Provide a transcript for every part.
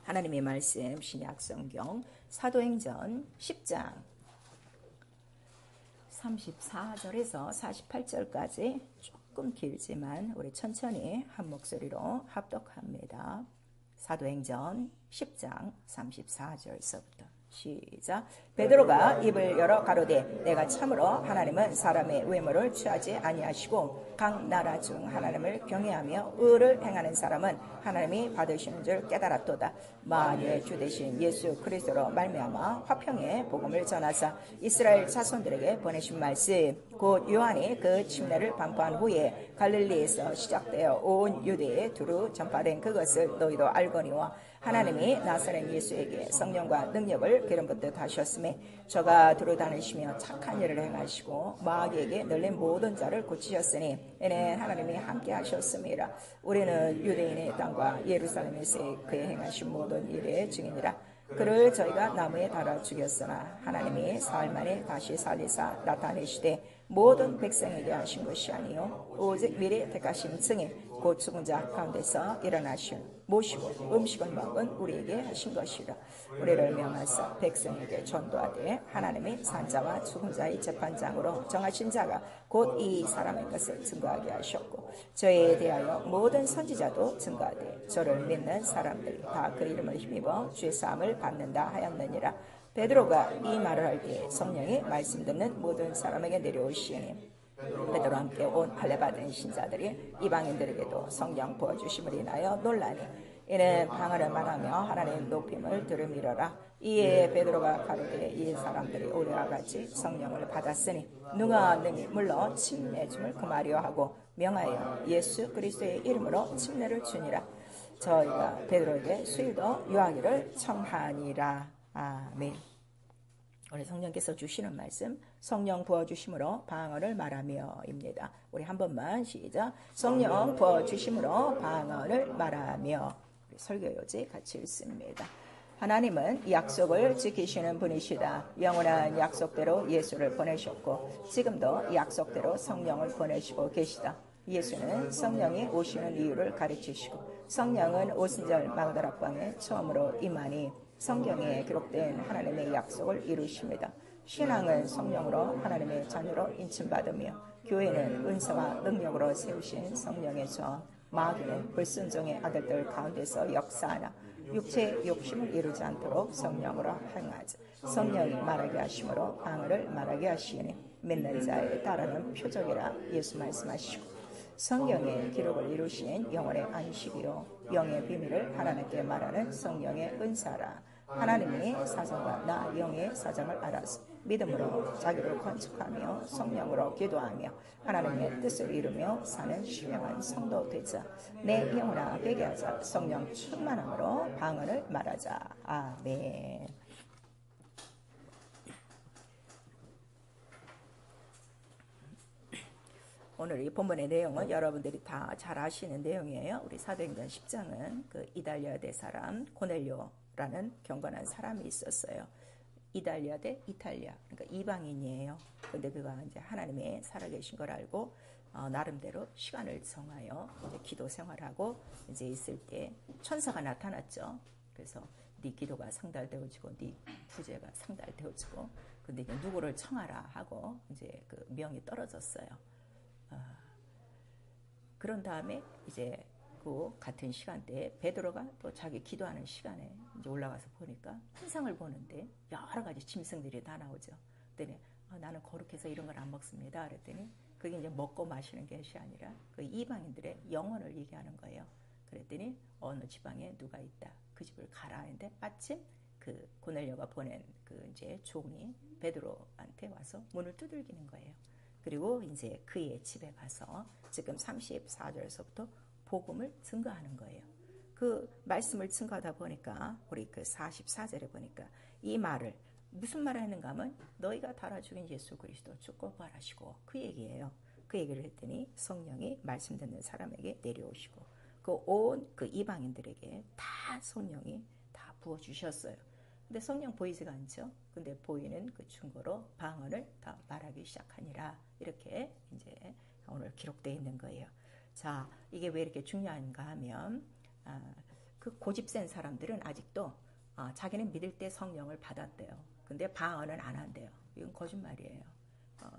하나님의 말씀 신약성경 사도행전 10장 34절에서 48절까지 조금 길지만 우리 천천히 한 목소리로 합독합니다. 사도행전 10장 34절서부터 시작. 베드로가 입을 열어 가로되 내가 참으로 하나님은 사람의 외모를 취하지 아니하시고 각 나라 중 하나님을 경외하며 의를 행하는 사람은 하나님이 받으시는 줄 깨달았도다. 만유의 주 되신 예수 그리스도로 말미암아 화평의 복음을 전하사 이스라엘 자손들에게 보내신 말씀 곧 요한이 그 침례를 반포한 후에 갈릴리에서 시작되어 온 유대에 두루 전파된 그것을 너희도 알거니와 하나님이 나사렛 예수에게 성령과 능력을 기름 붓듯 하셨음에 저가 두루 다니시며 착한 일을 행하시고 마귀에게 널린 모든 자를 고치셨으니 이는 하나님이 함께 하셨음이라. 우리는 유대인의 땅과 예루살렘에서 그의 행하신 모든 일의 증인이라. 그를 저희가 나무에 달아 죽였으나 하나님이 사흘 만에 다시 살리사 나타내시되 모든 백성에게 하신 것이 아니요 오직 미리 택하신 증인 곧 죽은 자 가운데서 일어나신 모시고 음식을 먹은 우리에게 하신 것이라. 우리를 명하사 백성에게 전도하되 하나님이 산자와 죽은 자의 재판장으로 정하신 자가 곧 이 사람의 것을 증거하게 하셨고 저에 대하여 모든 선지자도 증거하되 저를 믿는 사람들이 다 그 이름을 힘입어 죄 사함을 받는다 하였느니라. 베드로가 이 말을 할 때 성령이 말씀 듣는 모든 사람에게 내려오시니 베드로와 함께 온 할례받은 신자들이 이방인들에게도 성령 부어주심을 인하여 놀라니 이는 방언을 말하며 하나님 높임을 들음이러라. 이에 베드로가 가로되 이 사람들이 우리와 같이 성령을 받았으니 누가 능히 물러 침례 줌을 금하려 하고 명하여 예수 그리스도의 이름으로 침례를 주니라. 저희가 베드로에게 수일도 유하기를 청하니라. 아멘. 오늘 성령께서 주시는 말씀 성령 부어주심으로 방언을 말하며입니다. 우리 한 번만 시작. 성령 부어주심으로 방언을 말하며. 우리 설교요지 같이 읽습니다. 하나님은 약속을 지키시는 분이시다. 영원한 약속대로 예수를 보내셨고 지금도 약속대로 성령을 보내시고 계시다. 예수는 성령이 오시는 이유를 가르치시고 성령은 오순절 마가다락방에 처음으로 임하니 성경에 기록된 하나님의 약속을 이루십니다. 신앙은 성령으로 하나님의 자녀로 인침받으며 교회는 은사와 능력으로 세우신 성령의 전 마귀는 불순종의 아들들 가운데서 역사하나 육체의 욕심을 이루지 않도록 성령으로 행하자. 성령이 말하게 하심으로 방언을 말하게 하시니 믿는 자에 따르는 표적이라 예수 말씀하시고 성경의 기록을 이루신 영혼의 안식이요 영의 비밀을 하나님께 말하는 성령의 은사라. 하나님이 사정과 나 영의 사정을 알아서 믿음으로 자기를 건축하며 성령으로 기도하며 하나님의 뜻을 이루며 사는 신령한 성도 되자. 내 영혼아 되게 하자. 성령 충만함으로 방언을 말하자. 아멘. 오늘 이 본문의 내용은 여러분들이 다 잘 아시는 내용이에요. 우리 사도행전 10장은 그 이달리아 대 사람 고넬료라는 경건한 사람이 있었어요. 이달리아 대 이탈리아, 그러니까 이방인이에요. 근데 그가 이제 하나님의 살아계신 걸 알고 나름대로 시간을 정하여 이제 기도 생활하고 이제 있을 때 천사가 나타났죠. 그래서 네 기도가 상달되어지고 네 부재가 상달되어지고 근데 이제 누구를 청하라 하고 이제 그 명이 떨어졌어요. 그런 다음에 이제 그 같은 시간대에 베드로가 또 자기 기도하는 시간에 이제 올라가서 보니까 환상을 보는데 여러 가지 짐승들이 다 나오죠. 그랬더니 나는 거룩해서 이런 걸 안 먹습니다. 그랬더니 그게 이제 먹고 마시는 것이 아니라 그 이방인들의 영혼을 얘기하는 거예요. 그랬더니 어느 지방에 누가 있다. 그 집을 가라 했는데 마침 그 고넬료가 보낸 그 이제 종이 베드로한테 와서 문을 두들기는 거예요. 그리고 이제 그의 집에 가서 지금 34절에서부터 복음을 증거하는 거예요. 그 말씀을 증거하다 보니까 우리 그 44절에 보니까 이 말을 무슨 말을 했는가 하면 너희가 달아 죽인 예수 그리스도 죽고 부활하시고 그 얘기예요. 그 얘기를 했더니 성령이 말씀 듣는 사람에게 내려오시고 그 온 그 이방인들에게 다 성령이 다 부어주셨어요. 근데 성령 보이지가 않죠. 근데 보이는 그 증거로 방언을 다 말하기 시작하니라. 이렇게 이제 오늘 기록되어 있는 거예요. 자, 이게 왜 이렇게 중요한가 하면 그 고집센 사람들은 아직도 자기는 믿을 때 성령을 받았대요. 근데 방언은 안 한대요. 이건 거짓말이에요.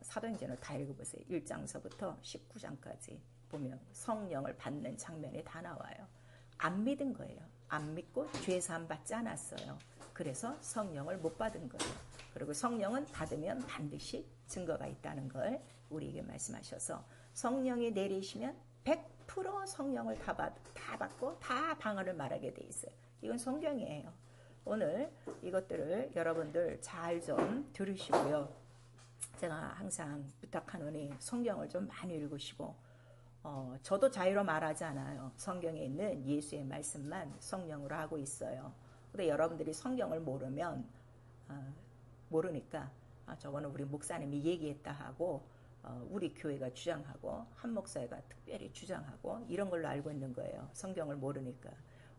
사도행전을 다 읽어보세요. 1장서부터 19장까지 보면 성령을 받는 장면이 다 나와요. 안 믿은 거예요. 안 믿고 죄사함 받지 않았어요. 그래서 성령을 못 받은 거예요. 그리고 성령은 받으면 반드시 증거가 있다는 걸 우리에게 말씀하셔서 성령이 내리시면 100% 성령을 다 받고 다 방언을 말하게 돼 있어요. 이건 성경이에요. 오늘 이것들을 여러분들 잘 좀 들으시고요. 제가 항상 부탁하노니 성경을 좀 많이 읽으시고 저도 자유로 말하지 않아요. 성경에 있는 예수의 말씀만 성령으로 하고 있어요. 근데 여러분들이 성경을 모르니까 저거는 우리 목사님이 얘기했다 하고 우리 교회가 주장하고 한 목사가 특별히 주장하고 이런 걸로 알고 있는 거예요. 성경을 모르니까.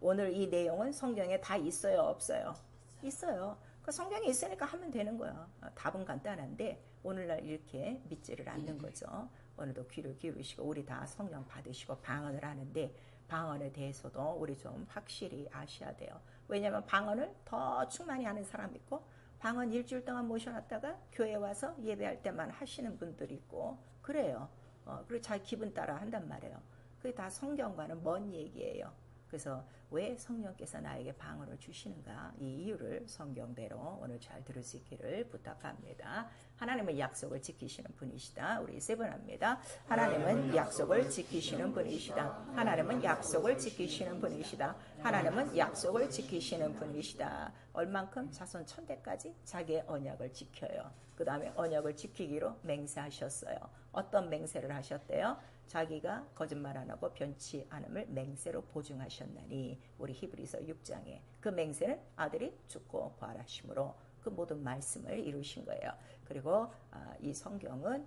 오늘 이 내용은 성경에 다 있어요, 없어요? 있어요. 그 성경에 있으니까 하면 되는 거야. 답은 간단한데 오늘날 이렇게 믿지를 않는 거죠. 오늘도 귀를 기울이시고 우리 다 성령 받으시고 방언을 하는데 방언에 대해서도 우리 좀 확실히 아셔야 돼요. 왜냐하면 방언을 더 충만히 하는 사람 있고 방언 일주일 동안 모셔놨다가 교회 와서 예배할 때만 하시는 분들이 있고 그래요. 그리고 자기 기분 따라 한단 말이에요. 그게 다 성경과는 먼 얘기예요. 그래서 왜 성령께서 나에게 방언을 주시는가 이 이유를 성경대로 오늘 잘 들을 수 있기를 부탁합니다. 하나님은 약속을 지키시는 분이시다. 우리 세 번 합니다. 하나님은 약속을 지키시는 분이시다. 하나님은 약속을 지키시는 분이시다. 하나님은 약속을 지키시는 분이시다. 얼만큼 자손 천대까지 자기의 언약을 지켜요. 그 다음에 언약을 지키기로 맹세하셨어요. 어떤 맹세를 하셨대요? 자기가 거짓말 안 하고 변치 않음을 맹세로 보증하셨나니 우리 히브리서 6장에 그 맹세는 아들이 죽고 부활하심으로 그 모든 말씀을 이루신 거예요. 그리고 이 성경은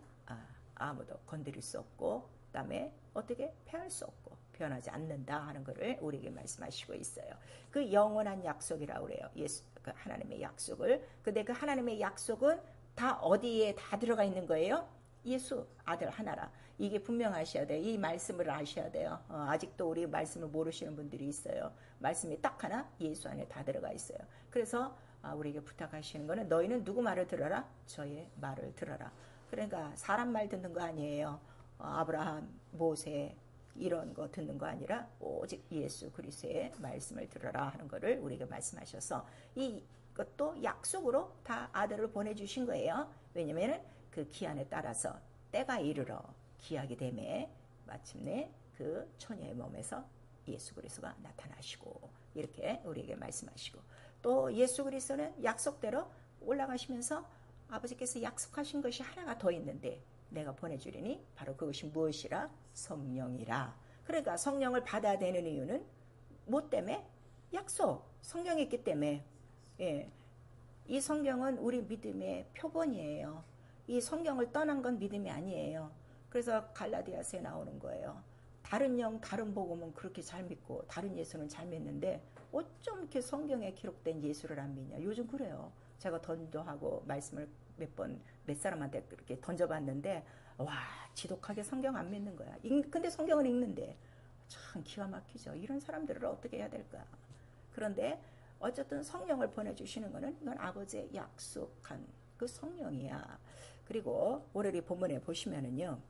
아무도 건드릴 수 없고 그다음에 어떻게 폐할 수 없고 변하지 않는다 하는 것을 우리에게 말씀하시고 있어요. 그 영원한 약속이라고 그래요. 예수 그 하나님의 약속을. 근데 그 하나님의 약속은 다 어디에 다 들어가 있는 거예요? 예수 아들 하나라. 이게 분명하셔야 돼요. 이 말씀을 아셔야 돼요. 아직도 우리 말씀을 모르시는 분들이 있어요. 말씀이 딱 하나 예수 안에 다 들어가 있어요. 그래서 우리에게 부탁하시는 거는 너희는 누구 말을 들어라? 저의 말을 들어라. 그러니까 사람 말 듣는 거 아니에요. 아브라함, 모세 이런 거 듣는 거 아니라 오직 예수 그리스도의 말씀을 들어라 하는 거를 우리에게 말씀하셔서 이것도 약속으로 다 아들을 보내주신 거예요. 왜냐면은 그 기한에 따라서 때가 이르러 기약이 되매 마침내 그 처녀의 몸에서 예수 그리스도가 나타나시고 이렇게 우리에게 말씀하시고 또 예수 그리스도는 약속대로 올라가시면서 아버지께서 약속하신 것이 하나가 더 있는데 내가 보내주리니 바로 그것이 무엇이라? 성령이라. 그러니까 성령을 받아야 되는 이유는 뭐 때문에? 약속. 성령이 있기 때문에. 예. 이 성경은 우리 믿음의 표본이에요. 이 성경을 떠난 건 믿음이 아니에요. 그래서 갈라디아서에 나오는 거예요. 다른 영, 다른 복음은 그렇게 잘 믿고 다른 예수는 잘 믿는데 어쩜 이렇게 성경에 기록된 예수를 안 믿냐. 요즘 그래요. 제가 던도하고 말씀을 몇 사람한테 그렇게 던져봤는데 와 지독하게 성경 안 믿는 거야. 근데 성경은 읽는데 참 기가 막히죠. 이런 사람들을 어떻게 해야 될까. 그런데 어쨌든 성령을 보내주시는 거는 이건 아버지의 약속한 그 성령이야. 그리고 오늘 이 본문에 보시면은요.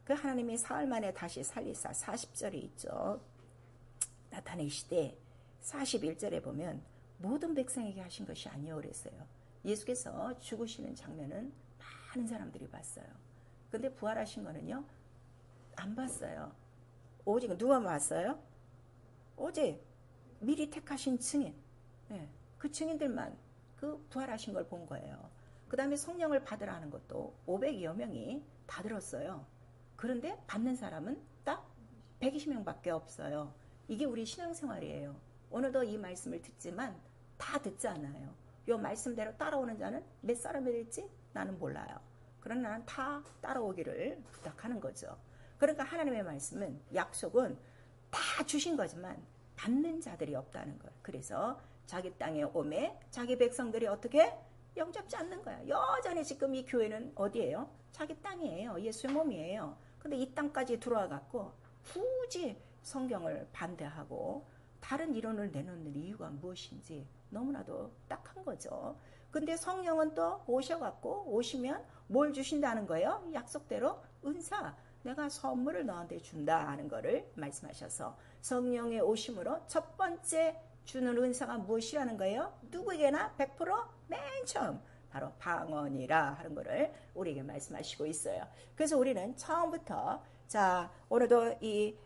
그 하나님이 사흘 만에 다시 살리사 40절에 있죠. 나타내시되 41절에 보면 모든 백성에게 하신 것이 아니오 그랬어요. 예수께서 죽으시는 장면은 많은 사람들이 봤어요. 근데 부활하신 거는요. 안 봤어요. 오직 누가 봤어요? 오직 미리 택하신 증인. 네, 그 증인들만 그 부활하신 걸 본 거예요. 그 다음에 성령을 받으라는 것도 500여 명이 다 들었어요. 그런데 받는 사람은 딱 120명밖에 없어요. 이게 우리 신앙생활이에요. 오늘도 이 말씀을 듣지만 다 듣지 않아요. 이 말씀대로 따라오는 자는 몇 사람이 될지 나는 몰라요. 그러나 나는 다 따라오기를 부탁하는 거죠. 그러니까 하나님의 말씀은 약속은 다 주신 거지만 받는 자들이 없다는 거예요. 그래서 자기 땅에 오매 자기 백성들이 어떻게? 영접지 않는 거야. 여전히 지금 이 교회는 어디예요? 자기 땅이에요. 예수의 몸이에요. 근데 이 땅까지 들어와 갖고 굳이 성경을 반대하고 다른 이론을 내놓는 이유가 무엇인지 너무나도 딱한 거죠. 근데 성령은 또 오시면 뭘 주신다는 거예요? 약속대로 은사, 내가 선물을 너한테 준다 하는 거를 말씀하셔서 성령의 오심으로 첫 번째 주는 은사가 무엇이라는 거예요? 누구에게나 100%맨 처음 바로 방언이라 하는 거를 우리에게 말씀하시고 있어요. 그래서 우리는 처음부터 자 오늘도 이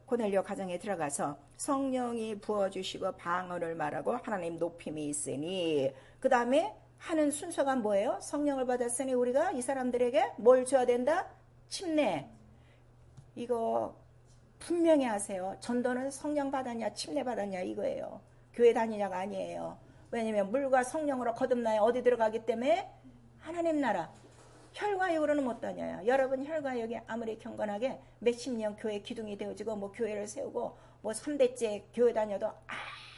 고넬료 가정에 들어가서 성령이 부어주시고 방언을 말하고 하나님 높임이 있으니 그 다음에 하는 순서가 뭐예요? 성령을 받았으니 우리가 이 사람들에게 뭘 줘야 된다? 침례. 이거 분명히 하세요. 전도는 성령 받았냐 침례 받았냐 이거예요. 교회 다니냐가 아니에요. 왜냐면 물과 성령으로 거듭나야 어디 들어가기 때문에 하나님 나라. 혈과 육으로는 못 다녀요. 여러분 혈과 육이 아무리 경건하게 몇십 년 교회 기둥이 되어지고 뭐 교회를 세우고 뭐 3대째 교회 다녀도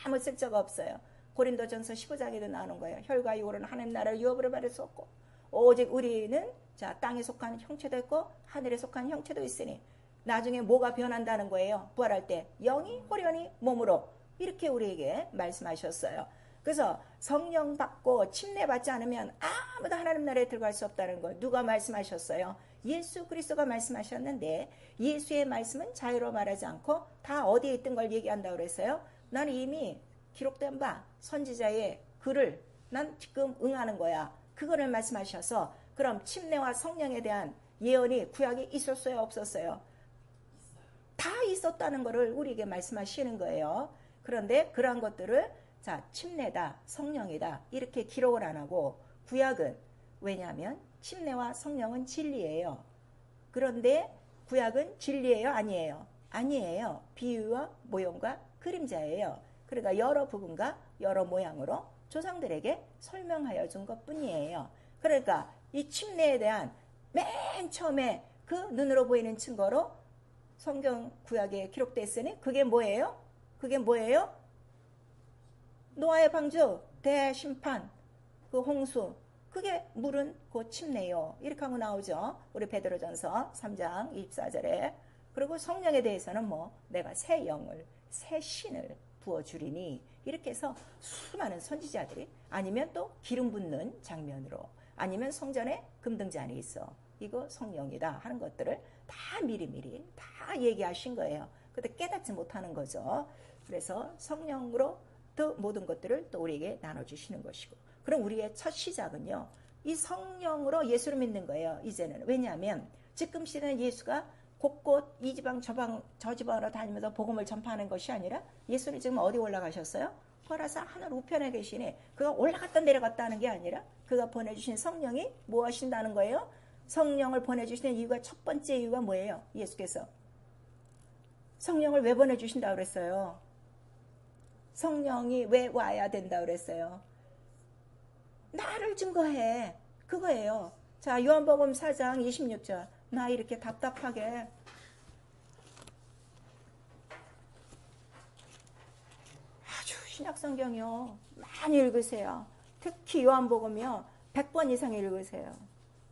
아무 쓸데가 없어요. 고린도전서 15장에도 나오는 거예요. 혈과 육으로는 하나님 나라를 유업으로 받을 수 없고 오직 우리는 자 땅에 속한 형체도 있고 하늘에 속한 형체도 있으니 나중에 뭐가 변한다는 거예요. 부활할 때 영이 호련히 몸으로 이렇게 우리에게 말씀하셨어요. 그래서 성령 받고 침례 받지 않으면 아무도 하나님 나라에 들어갈 수 없다는 걸 누가 말씀하셨어요? 예수 그리스도가 말씀하셨는데 예수의 말씀은 자유로 말하지 않고 다 어디에 있던 걸 얘기한다고 그랬어요? 나는 이미 기록된 바 선지자의 글을 난 지금 응하는 거야. 그거를 말씀하셔서 그럼 침례와 성령에 대한 예언이 구약에 있었어요? 없었어요? 다 있었다는 것을 우리에게 말씀하시는 거예요. 그런데 그러한 것들을 자 침례다 성령이다 이렇게 기록을 안 하고 구약은 왜냐하면 침례와 성령은 진리예요. 그런데 구약은 진리예요? 아니에요? 아니에요. 비유와 모형과 그림자예요. 그러니까 여러 부분과 여러 모양으로 조상들에게 설명하여 준 것뿐이에요. 그러니까 이 침례에 대한 맨 처음에 그 눈으로 보이는 증거로 성경 구약에 기록되어 있으니 그게 뭐예요? 그게 뭐예요? 노아의 방주, 대심판, 그 홍수, 그게 물은 곧 침례요. 이렇게 하고 나오죠. 우리 베드로전서 3장 24절에. 그리고 성령에 대해서는 뭐 내가 새 영을, 새 신을 부어주리니 이렇게 해서 수많은 선지자들이 아니면 또 기름 붓는 장면으로 아니면 성전에 금등지 안에 있어. 이거 성령이다 하는 것들을 다 미리미리 다 얘기하신 거예요. 근데 깨닫지 못하는 거죠. 그래서 성령으로 또 모든 것들을 또 우리에게 나눠주시는 것이고 그럼 우리의 첫 시작은요. 이 성령으로 예수를 믿는 거예요. 이제는. 왜냐하면 지금 시대는 예수가 곳곳 이 지방 저 지방으로 다니면서 복음을 전파하는 것이 아니라 예수는 지금 어디 올라가셨어요? 보라사 하늘 우편에 계시니 그가 올라갔다 내려갔다 하는 게 아니라 그가 보내주신 성령이 뭐 하신다는 거예요? 성령을 보내주시는 이유가 첫 번째 이유가 뭐예요? 예수께서 성령을 왜 보내주신다고 그랬어요? 성령이 왜 와야 된다고 그랬어요? 나를 증거해. 그거예요. 자, 요한복음 4장 26절. 나 이렇게 답답하게 아주 신약성경이요. 많이 읽으세요. 특히 요한복음이요. 100번 이상 읽으세요.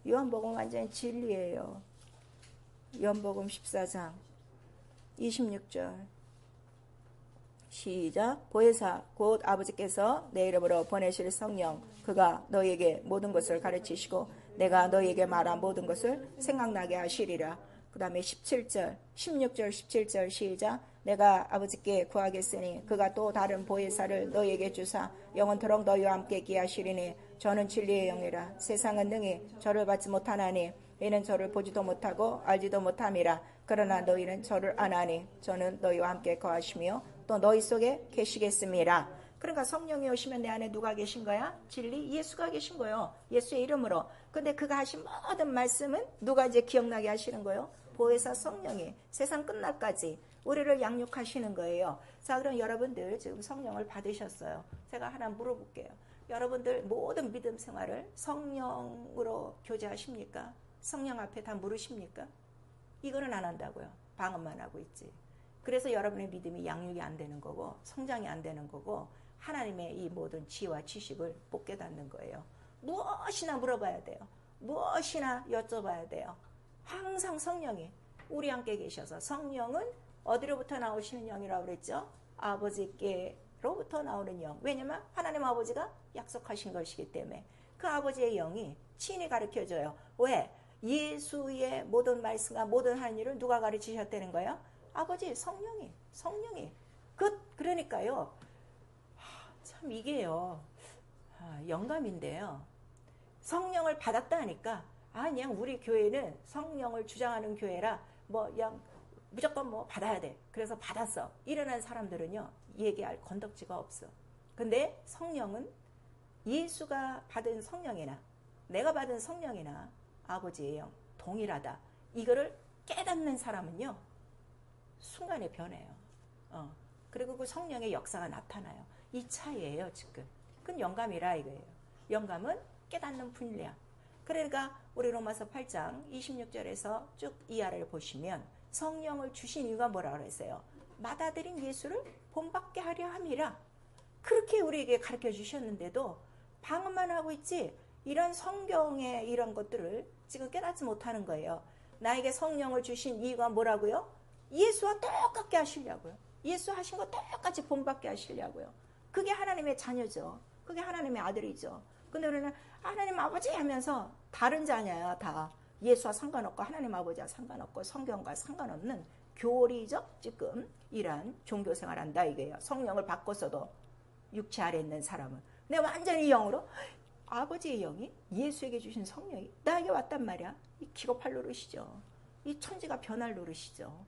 요한복음 완전히 진리예요. 요한복음 14장 26절. 시작. 보혜사 곧 아버지께서 내 이름으로 보내실 성령 그가 너희에게 모든 것을 가르치시고 내가 너희에게 말한 모든 것을 생각나게 하시리라. 그 다음에 17절 16절 17절 시작. 내가 아버지께 구하겠으니 그가 또 다른 보혜사를 너희에게 주사 영원토록 너희와 함께 있게 하시리니 저는 진리의 영이라. 세상은 능히 저를 받지 못하나니 이는 저를 보지도 못하고 알지도 못함이라. 그러나 너희는 저를 아나니 저는 너희와 함께 거하시며 또 너희 속에 계시겠습니다. 그러니까 성령이 오시면 내 안에 누가 계신 거야? 진리 예수가 계신 거예요. 예수의 이름으로. 근데 그가 하신 모든 말씀은 누가 이제 기억나게 하시는 거예요? 보혜사 성령이 세상 끝날까지 우리를 양육하시는 거예요. 자, 그럼 여러분들 지금 성령을 받으셨어요. 제가 하나 물어볼게요. 여러분들 모든 믿음 생활을 성령으로 교제하십니까? 성령 앞에 다 물으십니까? 이거는 안 한다고요. 방언만 하고 있지. 그래서 여러분의 믿음이 양육이 안 되는 거고 성장이 안 되는 거고 하나님의 이 모든 지혜와 지식을 못 깨닫는 거예요. 무엇이나 물어봐야 돼요. 무엇이나 여쭤봐야 돼요. 항상 성령이 우리 함께 계셔서 성령은 어디로부터 나오시는 영이라고 그랬죠? 아버지께로부터 나오는 영. 왜냐면 하나님 아버지가 약속하신 것이기 때문에 그 아버지의 영이 친히 가르쳐줘요. 왜? 예수의 모든 말씀과 모든 한 일을 누가 가르치셨다는 거예요? 아버지 성령이. 그러니까요. 참 이게요. 영감인데요. 성령을 받았다 하니까 그냥 우리 교회는 성령을 주장하는 교회라 그냥 무조건 받아야 돼. 그래서 받았어. 이러는 사람들은요. 얘기할 건덕지가 없어. 근데 성령은 예수가 받은 성령이나 내가 받은 성령이나 아버지의 영 동일하다. 이거를 깨닫는 사람은요. 순간에 변해요. 그리고 그 성령의 역사가 나타나요. 이 차이예요 지금. 그건 영감이라 이거예요. 영감은 깨닫는 분량. 그러니까 우리 로마서 8장 26절에서 쭉 이하를 보시면 성령을 주신 이유가 뭐라고 그랬어요? 받아들인 예수를 본받게 하려 함이라. 그렇게 우리에게 가르쳐 주셨는데도 방언만 하고 있지 이런 성경의 이런 것들을 지금 깨닫지 못하는 거예요. 나에게 성령을 주신 이유가 뭐라고요? 예수와 똑같게 하시려고요. 예수 하신 거 똑같이 본받게 하시려고요. 그게 하나님의 자녀죠. 그게 하나님의 아들이죠. 근데 우리는 하나님 아버지 하면서 다른 자녀야 다. 예수와 상관없고 하나님 아버지와 상관없고 성경과 상관없는 교리적 지금 이런 종교생활 한다 이거예요. 성령을 바꿨어도 육체 아래 있는 사람은. 근데 완전히 영으로 아버지의 영이 예수에게 주신 성령이 나에게 왔단 말이야. 이 기겁할 노릇이죠. 이 천지가 변할 노릇이죠.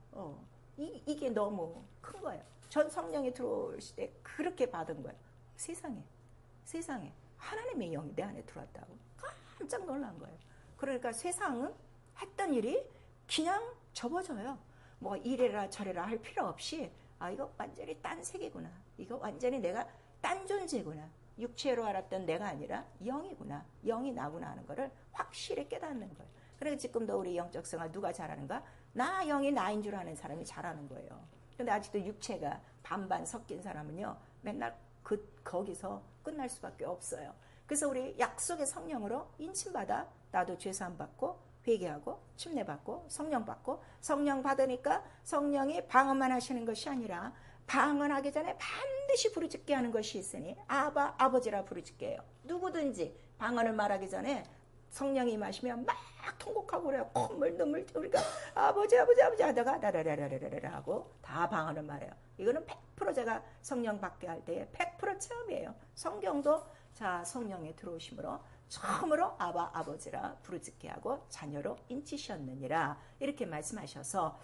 이게 너무 큰 거예요. 전 성령이 들어오실 때 그렇게 받은 거예요. 세상에 하나님의 영이 내 안에 들어왔다고 깜짝 놀란 거예요. 그러니까 세상은 했던 일이 그냥 접어져요. 이래라 저래라 할 필요 없이 이거 완전히 딴 세계구나. 이거 완전히 내가 딴 존재구나. 육체로 알았던 내가 아니라 영이구나. 영이 나구나 하는 거를 확실히 깨닫는 거예요. 그래서 지금도 우리 영적 생활 누가 잘하는가? 나 영이 나인 줄 아는 사람이 잘하는 거예요. 근데 아직도 육체가 반반 섞인 사람은요. 맨날 거기서 끝날 수밖에 없어요. 그래서 우리 약속의 성령으로 인침받아 나도 죄사함 받고 회개하고 침례받고 성령 받고 성령 받으니까 성령이 방언만 하시는 것이 아니라 방언하기 전에 반드시 부르짖게 하는 것이 있으니 아버지라 부르짖게 해요. 누구든지 방언을 말하기 전에 성령이 임하시면 막 통곡하고 그래요. 콧물 눈물 우리가 아버지 하다가 라라라라라라 하고 다 방언을 말해요. 이거는 100% 제가 성령 받게 할 때에 100% 체험이에요. 성경도 자 성령에 들어오심으로 처음으로 아버지라 부르짖게 하고 자녀로 인치셨느니라 이렇게 말씀하셔서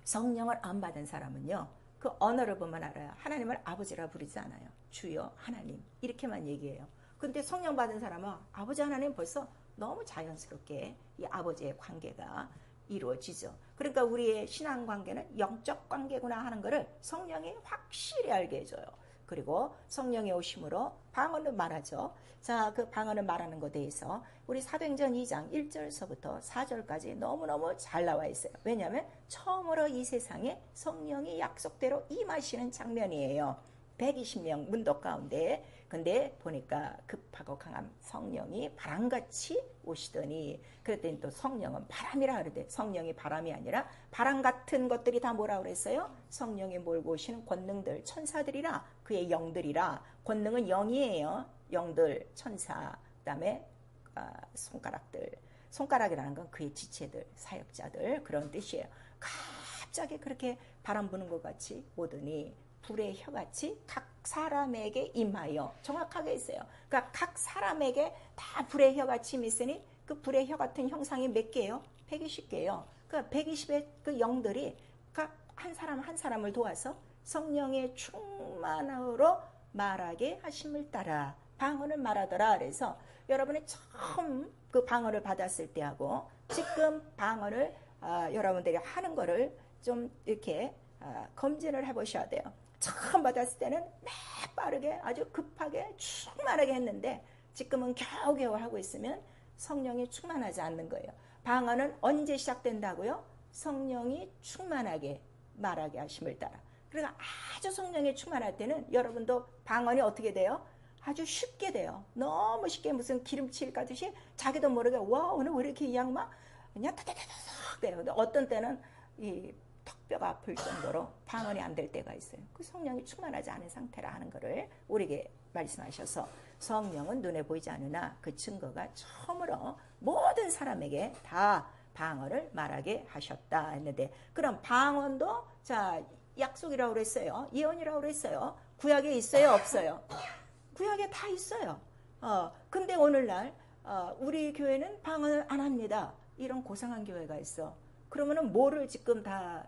성령을 안 받은 사람은요. 그 언어를 보면 알아요. 하나님을 아버지라 부르지 않아요. 주여 하나님 이렇게만 얘기해요. 근데 성령 받은 사람은 아버지 하나님 벌써 너무 자연스럽게 이 아버지의 관계가 이루어지죠. 그러니까 우리의 신앙 관계는 영적 관계구나 하는 것을 성령이 확실히 알게 해줘요. 그리고 성령의 오심으로 방언을 말하죠. 자, 그 방언을 말하는 것에 대해서 우리 사도행전 2장 1절서부터 4절까지 너무너무 잘 나와 있어요. 왜냐하면 처음으로 이 세상에 성령이 약속대로 임하시는 장면이에요. 120명 문도 가운데 근데 보니까 급하고 강한 성령이 바람같이 오시더니 그랬더니 또 성령은 바람이라 그러대. 성령이 바람이 아니라 바람 같은 것들이 다 뭐라 그랬어요? 성령이 몰고 오시는 권능들 천사들이라 그의 영들이라. 권능은 영이에요. 영들 천사 그다음에 손가락이라는 건 그의 지체들 사역자들 그런 뜻이에요. 갑자기 그렇게 바람 부는 것 같이 오더니 불의 혀같이 각 사람에게 임하여 정확하게 있어요. 그러니까 각 사람에게 다 불의 혀같이 있으니 그 불의 혀 같은 형상이 몇 개예요? 120개예요. 그러니까 120의 그 영들이 각 한 사람 한 사람을 도와서 성령의 충만으로 말하게 하심을 따라 방언을 말하더라. 그래서 여러분이 처음 그 방언을 받았을 때하고 지금 방언을 여러분들이 하는 거를 좀 이렇게 검진을 해보셔야 돼요. 처음 받았을 때는 빠르게 아주 급하게 충만하게 했는데 지금은 겨우겨우 하고 있으면 성령이 충만하지 않는 거예요. 방언은 언제 시작된다고요? 성령이 충만하게 말하게 하심을 따라. 그러니까 아주 성령이 충만할 때는 여러분도 방언이 어떻게 돼요? 아주 쉽게 돼요. 너무 쉽게 무슨 기름칠 가듯이 자기도 모르게 와 오늘 왜 이렇게 이 양마 그냥 타타타닥 돼요. 근데 어떤 때는 이 턱뼈가 아플 정도로 방언이 안 될 때가 있어요. 그 성령이 충만하지 않은 상태라 하는 것을 우리에게 말씀하셔서 성령은 눈에 보이지 않으나 그 증거가 처음으로 모든 사람에게 다 방언을 말하게 하셨다 했는데, 그럼 방언도 자 약속이라고 그랬어요. 예언이라고 그랬어요. 구약에 있어요, 없어요? 구약에 다 있어요. 근데 오늘날 우리 교회는 방언을 안 합니다. 이런 고상한 교회가 있어. 그러면은 뭐를 지금 다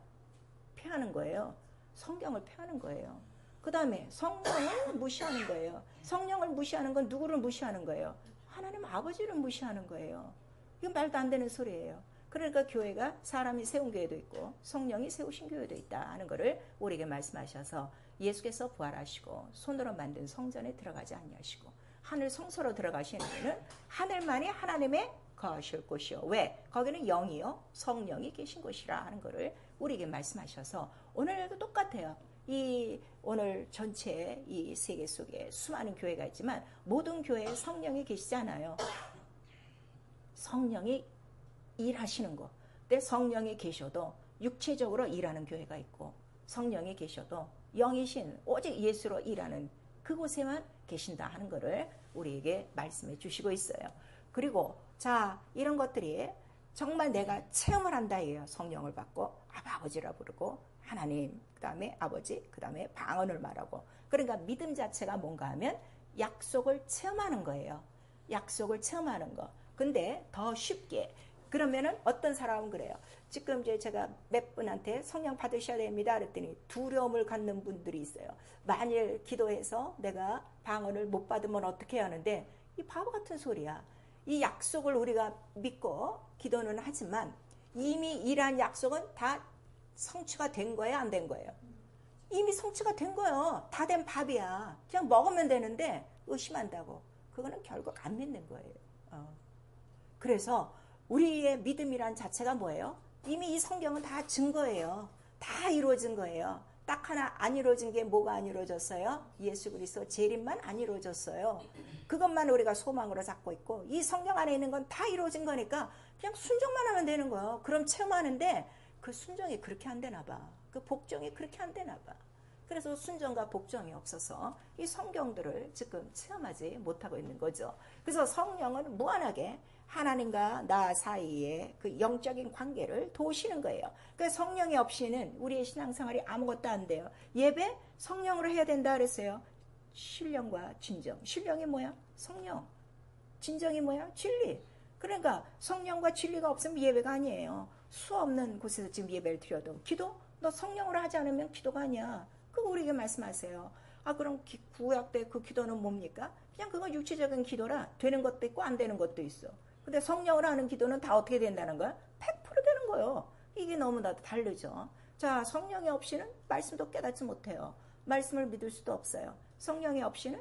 폐하는 거예요? 성경을 폐하는 거예요. 그 다음에 성령을 무시하는 거예요. 성령을 무시하는 건 누구를 무시하는 거예요? 하나님 아버지를 무시하는 거예요. 이건 말도 안 되는 소리예요. 그러니까 교회가 사람이 세운 교회도 있고 성령이 세우신 교회도 있다 하는 것을 우리에게 말씀하셔서, 예수께서 부활하시고 손으로 만든 성전에 들어가지 아니하시고 하늘 성소로 들어가시는 분은 하늘만이 하나님의 거하실 곳이요. 왜? 거기는 영이요 성령이 계신 곳이라 하는 것을 우리에게 말씀하셔서, 오늘도 똑같아요. 이 오늘 전체 이 세계 속에 수많은 교회가 있지만 모든 교회에 성령이 계시잖아요. 성령이 일하시는 거. 근데 성령이 계셔도 육체적으로 일하는 교회가 있고, 성령이 계셔도 영이신 오직 예수로 일하는 그곳에만 계신다 하는 것을 우리에게 말씀해 주시고 있어요. 그리고 자 이런 것들이 정말 내가 체험을 한다 이에요. 성령을 받고 아버지라 부르고 하나님, 그 다음에 아버지, 그 다음에 방언을 말하고. 그러니까 믿음 자체가 뭔가 하면 약속을 체험하는 거예요. 약속을 체험하는 거. 근데 더 쉽게, 그러면은 어떤 사람은 그래요. 지금 이제 제가 몇 분한테 성령 받으셔야 됩니다 그랬더니 두려움을 갖는 분들이 있어요. 만일 기도해서 내가 방언을 못 받으면 어떻게 하는데, 이 바보 같은 소리야. 이 약속을 우리가 믿고 기도는 하지만 이미 일한 약속은 다 성취가 된 거예요, 안 된 거예요? 이미 성취가 된 거예요. 다 된 밥이야. 그냥 먹으면 되는데 의심한다고. 그거는 결국 안 믿는 거예요. 그래서 우리의 믿음이란 자체가 뭐예요? 이미 이 성경은 다 증거예요. 다 이루어진 거예요. 딱 하나 안 이루어진 게 뭐가 안 이루어졌어요? 예수 그리스도 재림만 안 이루어졌어요. 그것만 우리가 소망으로 잡고 있고, 이 성경 안에 있는 건 다 이루어진 거니까 그냥 순종만 하면 되는 거예요. 그럼 체험하는데 그 순종이 그렇게 안 되나 봐. 그 복종이 그렇게 안 되나 봐. 그래서 순종과 복종이 없어서 이 성경들을 지금 체험하지 못하고 있는 거죠. 그래서 성령은 무한하게 하나님과 나 사이에 그 영적인 관계를 도우시는 거예요. 그래서 성령이 없이는 우리의 신앙생활이 아무것도 안 돼요. 예배 성령으로 해야 된다 그랬어요. 신령과 진정. 신령이 뭐야? 성령. 진정이 뭐야? 진리. 그러니까 성령과 진리가 없으면 예배가 아니에요. 수 없는 곳에서 지금 예배를 드려도 기도? 너 성령으로 하지 않으면 기도가 아니야. 그거 우리에게 말씀하세요. 그럼 구약 때 그 기도는 뭡니까? 그냥 그건 육체적인 기도라 되는 것도 있고 안 되는 것도 있어. 근데 성령으로 하는 기도는 다 어떻게 된다는 거야? 100% 되는 거예요. 이게 너무나도 다르죠. 자, 성령이 없이는 말씀도 깨닫지 못해요. 말씀을 믿을 수도 없어요. 성령이 없이는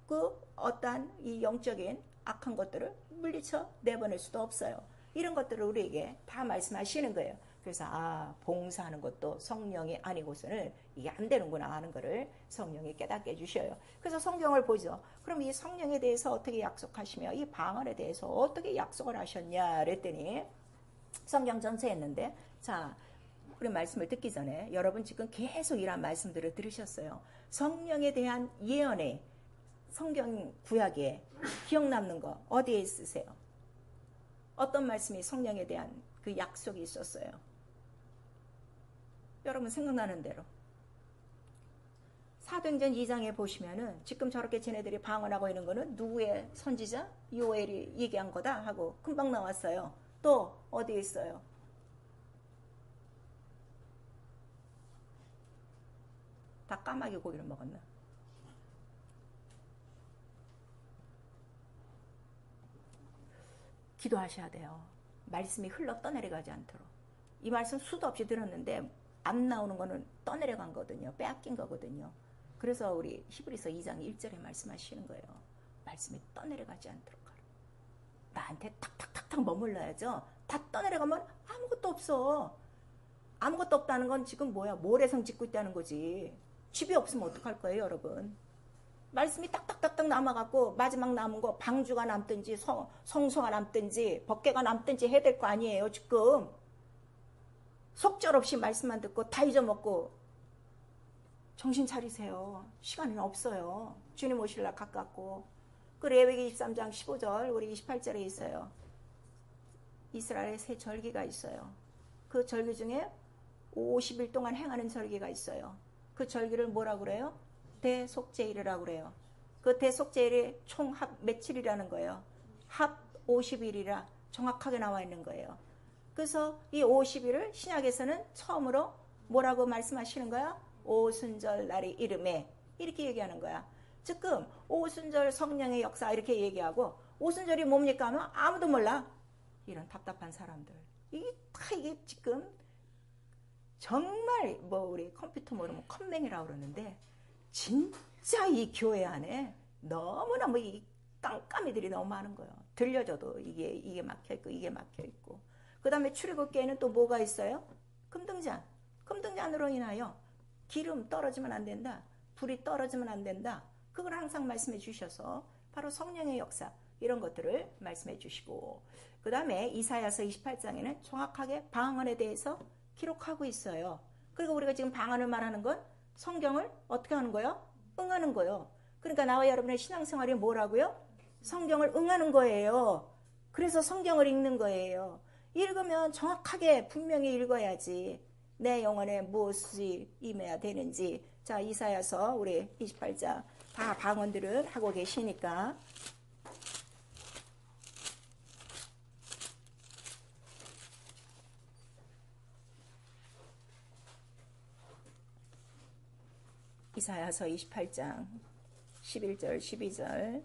그 어떠한 이 영적인 악한 것들을 물리쳐 내보낼 수도 없어요. 이런 것들을 우리에게 다 말씀하시는 거예요. 그래서 봉사하는 것도 성령이 아니고서는 이게 안 되는구나 하는 거를 성령이 깨닫게 해주셔요. 그래서 성경을 보죠. 그럼 이 성령에 대해서 어떻게 약속하시며 이 방언에 대해서 어떻게 약속을 하셨냐 그랬더니 성경 전체 했는데, 자 우리 말씀을 듣기 전에 여러분 지금 계속 이런 말씀들을 들으셨어요. 성령에 대한 예언에 성경 구약에 기억 남는 거 어디에 있으세요? 어떤 말씀이 성령에 대한 그 약속이 있었어요? 여러분 생각나는 대로 사도행전 2장에 보시면은 지금 저렇게 쟤네들이 방언하고 있는 거는 누구의 선지자? 요엘이 얘기한 거다 하고 금방 나왔어요. 또 어디에 있어요? 다 까마귀 고기를 먹었나? 기도하셔야 돼요. 말씀이 흘러 떠내려가지 않도록. 이 말씀 수도 없이 들었는데 안 나오는 거는 떠내려간 거거든요. 빼앗긴 거거든요. 그래서 우리 히브리서 2장 1절에 말씀하시는 거예요. 말씀이 떠내려가지 않도록 하라. 나한테 탁탁탁탁 머물러야죠. 다 떠내려가면 아무것도 없어. 아무것도 없다는 건 지금 뭐야? 모래성 짓고 있다는 거지. 집이 없으면 어떡할 거예요, 여러분? 말씀이 딱딱딱딱 남아갖고 마지막 남은 거 방주가 남든지 성소가 남든지 법궤가 남든지 해야 될 거 아니에요, 지금. 속절없이 말씀만 듣고 다 잊어먹고 정신 차리세요. 시간은 없어요. 주님 오실라 가깝고. 그 레위기 23장 15절 우리 28절에 있어요. 이스라엘의 새 절기가 있어요. 그 절기 중에 50일 동안 행하는 절기가 있어요. 그 절기를 뭐라고 그래요? 대속제일이라고 그래요. 그 대속제일이 총 합 며칠이라는 거예요. 합 50일이라 정확하게 나와 있는 거예요. 그래서 이 50일을 신약에서는 처음으로 뭐라고 말씀하시는 거야? 오순절 날이 이름에 이렇게 얘기하는 거야. 지금 오순절 성령의 역사 이렇게 얘기하고 오순절이 뭡니까 하면 아무도 몰라. 이런 답답한 사람들. 이게 지금 정말 우리 컴퓨터 모르면 컴맹이라고 그러는데 진짜 이 교회 안에 너무너무 이 깜깜이들이 너무 많은 거예요. 들려줘도 이게 막혀있고 이게 막혀있고. 그 다음에 출애굽기에는 또 뭐가 있어요? 금등잔으로 인하여 기름 떨어지면 안 된다. 불이 떨어지면 안 된다. 그걸 항상 말씀해 주셔서 바로 성령의 역사 이런 것들을 말씀해 주시고 그 다음에 이사야서 28장에는 정확하게 방언에 대해서 기록하고 있어요. 그리고 우리가 지금 방언을 말하는 건 성경을 어떻게 하는 거예요? 응하는 거예요. 그러니까 나와 여러분의 신앙생활이 뭐라고요? 성경을 응하는 거예요. 그래서 성경을 읽는 거예요. 읽으면 정확하게 분명히 읽어야지 내 영혼에 무엇이 임해야 되는지. 자, 이사야서 우리 28장 다 방언들을 하고 계시니까 이사야서 28장 11절 12절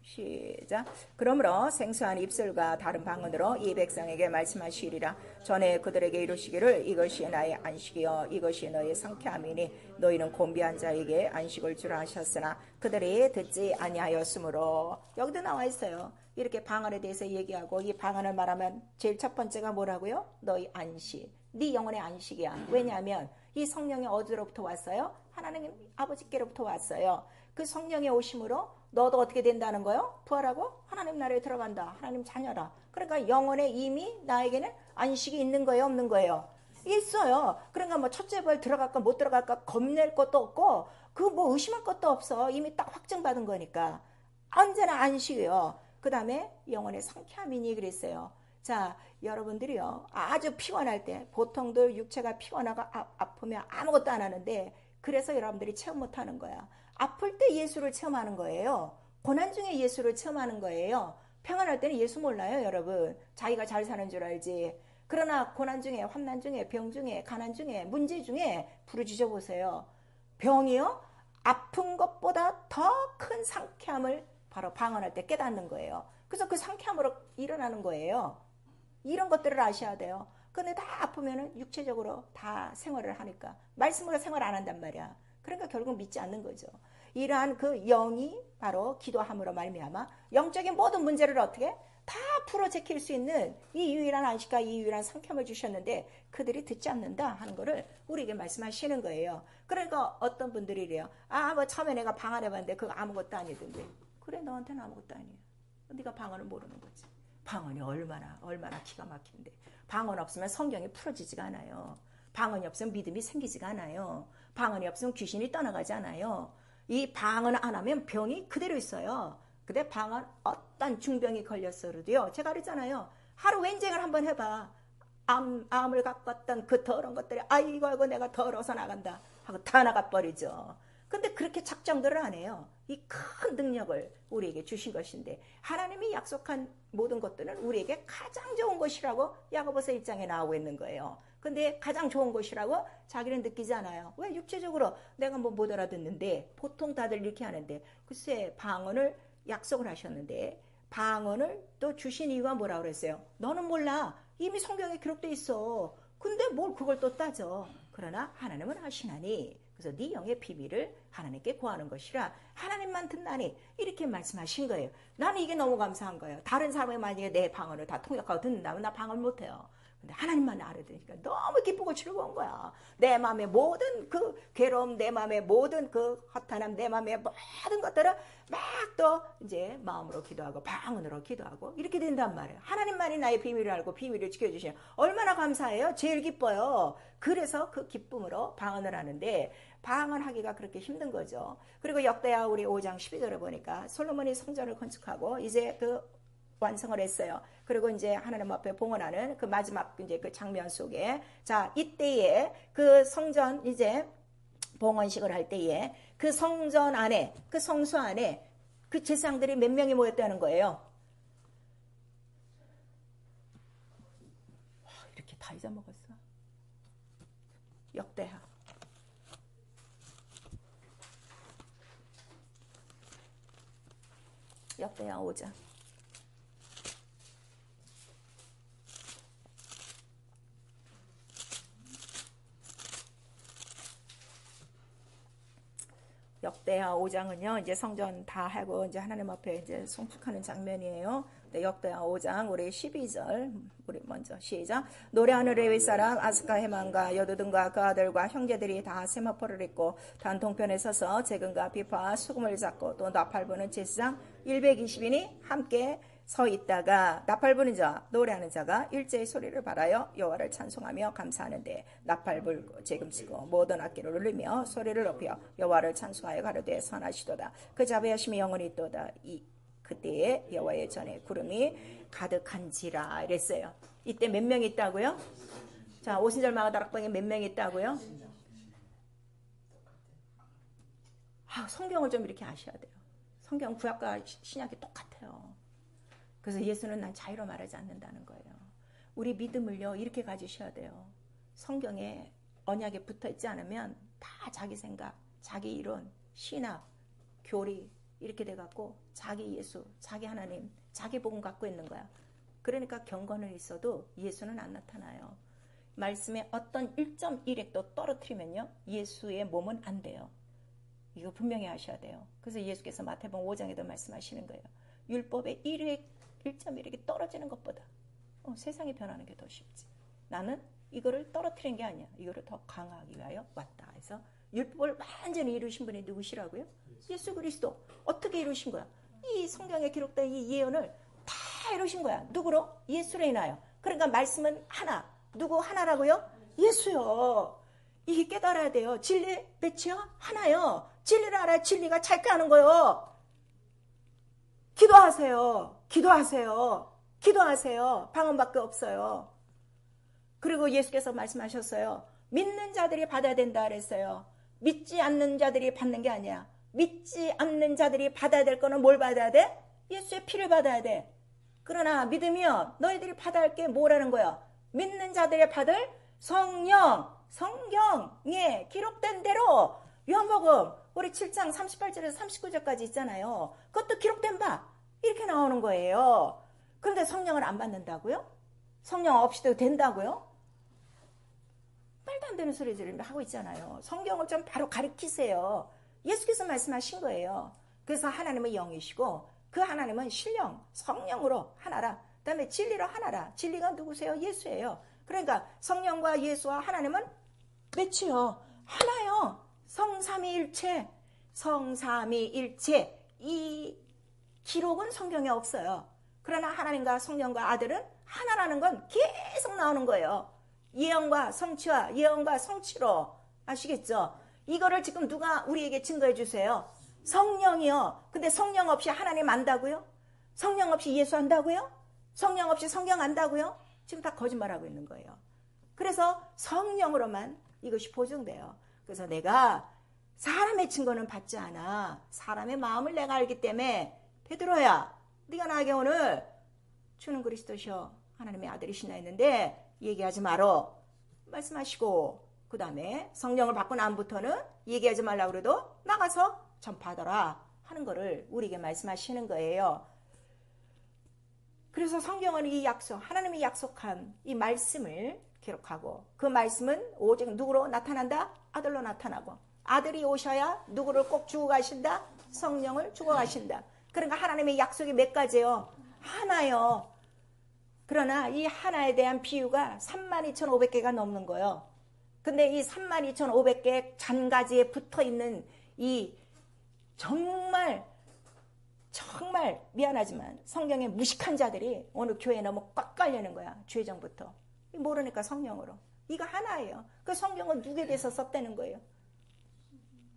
시작. 그러므로 생수한 입술과 다른 방언으로 이 백성에게 말씀하시리라. 전에 그들에게 이루시기를 이것이 나의 안식이요 이것이 너의 상쾌함이니 너희는 곤비한 자에게 안식을 주라 하셨으나 그들이 듣지 아니하였으므로. 여기도 나와 있어요. 이렇게 방언에 대해서 얘기하고 이 방언을 말하면 제일 첫 번째가 뭐라고요? 너희 안식. 네 영혼의 안식이야. 왜냐하면 이 성령이 어디로부터 왔어요? 하나님 아버지께로부터 왔어요. 그 성령의 오심으로 너도 어떻게 된다는 거예요? 부활하고 하나님 나라에 들어간다. 하나님 자녀라. 그러니까 영혼에 이미 나에게는 안식이 있는 거예요? 없는 거예요? 있어요. 그러니까 뭐 첫째 부활 들어갈까 못 들어갈까 겁낼 것도 없고 그 뭐 의심할 것도 없어. 이미 딱 확정받은 거니까. 언제나 안식이요. 그 다음에 영혼의 상쾌함이니 그랬어요. 자, 여러분들이요. 아주 피곤할 때 보통들 육체가 피곤하고 아프면 아무것도 안 하는데 그래서 여러분들이 체험 못하는 거야. 아플 때 예수를 체험하는 거예요. 고난 중에 예수를 체험하는 거예요. 평안할 때는 예수 몰라요, 여러분. 자기가 잘 사는 줄 알지. 그러나 고난 중에, 환난 중에, 병 중에, 가난 중에, 문제 중에 부르짖어 보세요. 병이요? 아픈 것보다 더 큰 상쾌함을 바로 방언할 때 깨닫는 거예요. 그래서 그 상쾌함으로 일어나는 거예요. 이런 것들을 아셔야 돼요. 근데 다 아프면은 육체적으로 다 생활을 하니까 말씀으로 생활 안 한단 말이야. 그러니까 결국 믿지 않는 거죠. 이러한 그 영이 바로 기도함으로 말미암아 영적인 모든 문제를 어떻게 다 풀어 제킬 수 있는 이 유일한 안식과 이 유일한 상쾌함을 주셨는데 그들이 듣지 않는다 하는 거를 우리에게 말씀하시는 거예요. 그러니까 어떤 분들이 이래요. 뭐 처음에 내가 방언해봤는데 그거 아무것도 아니던데. 그래, 너한테는 아무것도 아니에요. 네가 방언을 모르는 거지. 방언이 얼마나 기가 막힌데. 방언 없으면 성경이 풀어지지가 않아요. 방언이 없으면 믿음이 생기지가 않아요. 방언이 없으면 귀신이 떠나가지 않아요. 이 방언 안 하면 병이 그대로 있어요. 근데 방언 어떤 중병이 걸렸어도요. 제가 그랬잖아요. 하루 왼쟁을 한번 해봐. 암을 갖고 왔던 그 더러운 것들이 아이고 내가 더러워서 나간다 하고 다 나가버리죠. 근데 그렇게 작정들을 안 해요. 이 큰 능력을 우리에게 주신 것인데 하나님이 약속한 모든 것들은 우리에게 가장 좋은 것이라고 야고보서 1장에 나오고 있는 거예요. 근데 가장 좋은 것이라고 자기는 느끼지 않아요. 왜? 육체적으로 내가 뭐 못 알아듣는데 보통 다들 이렇게 하는데 글쎄 방언을 약속을 하셨는데 방언을 또 주신 이유가 뭐라고 그랬어요? 너는 몰라. 이미 성경에 기록돼 있어. 근데 뭘 그걸 또 따져. 그러나 하나님은 하시나니 그래서 네 영의 비밀을 하나님께 구하는 것이라 하나님만 듣나니 이렇게 말씀하신 거예요. 나는 이게 너무 감사한 거예요. 다른 사람이 만약에 내 방언을 다 통역하고 듣는다면 나 방언 못해요. 근데 하나님만 알아들으니까 너무 기쁘고 즐거운 거야. 내 마음의 모든 그 괴로움, 내 마음의 모든 그 허탄함, 내 마음의 모든 것들을 막 또 이제 마음으로 기도하고 방언으로 기도하고 이렇게 된단 말이에요. 하나님만이 나의 비밀을 알고 비밀을 지켜주시면 얼마나 감사해요. 제일 기뻐요. 그래서 그 기쁨으로 방언을 하는데 방언하기가 그렇게 힘든 거죠. 그리고 역대하 우리 5장 12절에 보니까 솔로몬이 성전을 건축하고 이제 그 완성을 했어요. 그리고 이제 하나님 앞에 봉헌하는 그 마지막 이제 그 장면 속에 자 이때에 그 성전 이제 봉헌식을 할 때에 그 성전 안에 그 성소 안에 그 제사장들이 몇 명이 모였다는 거예요. 와, 이렇게 다 잊어먹었어. 역대하 역대하 5장 역대하 5장은요, 이제 성전 다 하고, 이제 하나님 앞에 이제 송축하는 장면이에요. 네, 역대하 5장, 우리 12절, 우리 먼저 시작. 노래하는 레위 사람 아스가 헤만과 여두둔과 그 아들과 형제들이 다 세마포를 입고 단통편에 서서 재근과 비파와 수금을 잡고 또 나팔 부는 제사장 120인이 함께 서 있다가 나팔 부는 자 노래하는 자가 일제히 소리를 발하여 여호와를 찬송하며 감사하는데 나팔 불고 재금치고 모든 악기를 울리며 소리를 높여 여호와를 찬송하여 가로되 선하시도다 그 자비하심이 영원히 있도다 그때에 여호와의 전에 구름이 가득한지라 이랬어요. 이때 몇 명이 있다고요? 자 오순절 마가다락방에 몇 명이 있다고요? 성경을 좀 이렇게 아셔야 돼요. 성경 구약과 신약이 똑같아요. 그래서 예수는 난 자유로 말하지 않는다는 거예요. 우리 믿음을요 이렇게 가지셔야 돼요. 성경에 언약에 붙어있지 않으면 다 자기 생각, 자기 이론, 신학, 교리 이렇게 돼갖고 자기 예수, 자기 하나님, 자기 복음 갖고 있는 거야. 그러니까 경건은 있어도 예수는 안 나타나요. 말씀에 어떤 1.1핵도 떨어뜨리면요 예수의 몸은 안 돼요. 이거 분명히 아셔야 돼요. 그래서 예수께서 마태복음 5장에도 말씀하시는 거예요. 율법의 1.1핵이 떨어지는 것보다 세상이 변하는 게 더 쉽지. 나는 이거를 떨어뜨린 게 아니야. 이거를 더 강화하기 위하여 왔다. 해서 율법을 완전히 이루신 분이 누구시라고요? 예수 그리스도. 어떻게 이루신 거야? 이 성경에 기록된 이 예언을 다 이루신 거야. 누구로? 예수로 인하여. 그러니까 말씀은 하나. 누구 하나라고요? 예수요. 이게 깨달아야 돼요. 진리 몇이요? 하나요. 진리를 알아야 진리가 찰까하는 거요. 기도하세요. 기도하세요. 기도하세요. 방언밖에 없어요. 그리고 예수께서 말씀하셨어요. 믿는 자들이 받아야 된다 그랬어요. 믿지 않는 자들이 받는 게 아니야. 믿지 않는 자들이 받아야 될 거는 뭘 받아야 돼? 예수의 피를 받아야 돼. 그러나 믿으면 너희들이 받아야 할 게 뭐라는 거야? 믿는 자들이 받을 성령. 성경에 기록된 대로 요한복음 우리 7장 38절에서 39절까지 있잖아요. 그것도 기록된 바 이렇게 나오는 거예요. 그런데 성령을 안 받는다고요? 성령 없이도 된다고요? 말도 안 되는 소리들을 하고 있잖아요. 성경을 좀 바로 가르치세요. 예수께서 말씀하신 거예요. 그래서 하나님은 영이시고 그 하나님은 신령, 성령으로 하나라. 그 다음에 진리로 하나라. 진리가 누구세요? 예수예요. 그러니까 성령과 예수와 하나님은 몇이요? 하나요. 성삼위일체. 성삼위일체. 이 기록은 성경에 없어요. 그러나 하나님과 성령과 아들은 하나라는 건 계속 나오는 거예요. 예언과 성취와 예언과 성취로. 아시겠죠? 이거를 지금 누가 우리에게 증거해 주세요? 성령이요. 근데 성령 없이 하나님 안다고요? 성령 없이 예수 안다고요? 성령 없이 성경 안다고요? 지금 다 거짓말하고 있는 거예요. 그래서 성령으로만 이것이 보증돼요. 그래서 내가 사람의 증거는 받지 않아. 사람의 마음을 내가 알기 때문에 베드로야, 네가 나에게 오늘 주는 그리스도시여 하나님의 아들이시나 했는데 얘기하지 말어. 말씀하시고 그 다음에 성령을 받고 난부터는 얘기하지 말라고 그래도 나가서 전파하더라 하는 거를 우리에게 말씀하시는 거예요. 그래서 성경은 이 약속, 하나님이 약속한 이 말씀을 기록하고 그 말씀은 오직 누구로 나타난다? 아들로 나타나고 아들이 오셔야 누구를 꼭 주고 가신다? 성령을 주고 가신다. 그러니까 하나님의 약속이 몇 가지예요? 하나요. 그러나 이 하나에 대한 비유가 32,500개가 넘는 거예요. 근데 이 32,500개 잔가지에 붙어있는 이 정말 정말 미안하지만 성경에 무식한 자들이 오늘 교회에 너무 꽉 깔려는 거야. 죄정부터. 모르니까 성령으로. 이거 하나예요. 그 성경은 누구에 대해서 썼다는 거예요?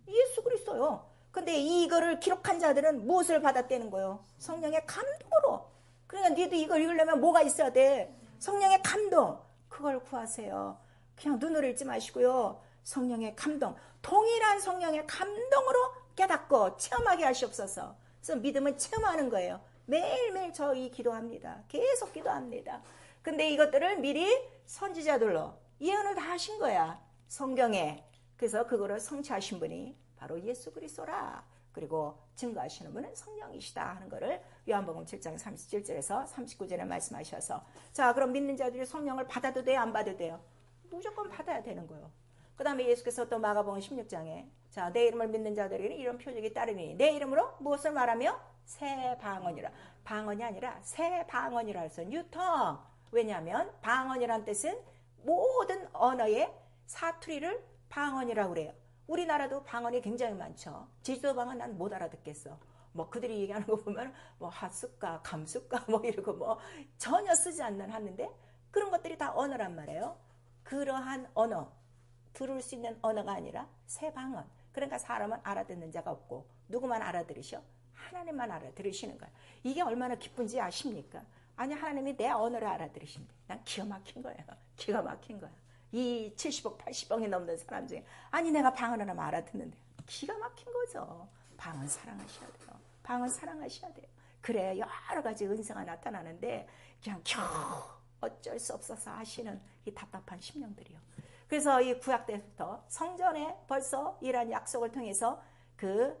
예수 그리스도요. 근데 이거를 기록한 자들은 무엇을 받았다는 거예요? 성령의 감동으로. 그러니까 너도 이걸 읽으려면 뭐가 있어야 돼? 성령의 감동. 그걸 구하세요. 그냥 눈으로 읽지 마시고요. 성령의 감동. 동일한 성령의 감동으로 깨닫고 체험하게 하시옵소서. 그래서 믿음은 체험하는 거예요. 매일매일 저희 기도합니다. 계속 기도합니다. 근데 이것들을 미리 선지자들로 예언을 다 하신 거야. 성경에. 그래서 그거를 성취하신 분이 바로 예수 그리스도라. 그리고 증거하시는 분은 성령이시다 하는 거를 요한복음 7장 37절에서 39절에 말씀하셔서, 자, 그럼 믿는 자들이 성령을 받아도 돼요? 안 받아도 돼요? 무조건 받아야 되는 거예요. 그 다음에 예수께서 또 마가복음 16장에, 자, 내 이름을 믿는 자들에게는 이런 표적이 따르니 내 이름으로 무엇을 말하며? 새 방언이라. 방언이 아니라 새 방언이라 해서 뉴턴. 왜냐하면 방언이란 뜻은 모든 언어의 사투리를 방언이라고 그래요. 우리나라도 방언이 굉장히 많죠. 제주도 방언 난 못 알아듣겠어. 뭐 그들이 얘기하는 거 보면 뭐 핫수가, 감수가 뭐 이러고 뭐 전혀 쓰지 않는데 그런 것들이 다 언어란 말이에요. 그러한 언어, 들을 수 있는 언어가 아니라 새 방언. 그러니까 사람은 알아듣는 자가 없고 누구만 알아들으셔? 하나님만 알아들으시는 거야. 이게 얼마나 기쁜지 아십니까? 아니, 하나님이 내 언어를 알아들으신대. 난 기가 막힌 거예요. 기가 막힌 거야. 이 70억, 80억이 넘는 사람 중에, 아니, 내가 방언을 하면 알아듣는데. 기가 막힌 거죠. 방언 사랑하셔야 돼요. 방언 사랑하셔야 돼요. 그래, 여러 가지 은사가 나타나는데, 그냥 겨우 어쩔 수 없어서 하시는 이 답답한 심령들이요. 그래서 이 구약 때부터 성전에 벌써 이러한 약속을 통해서 그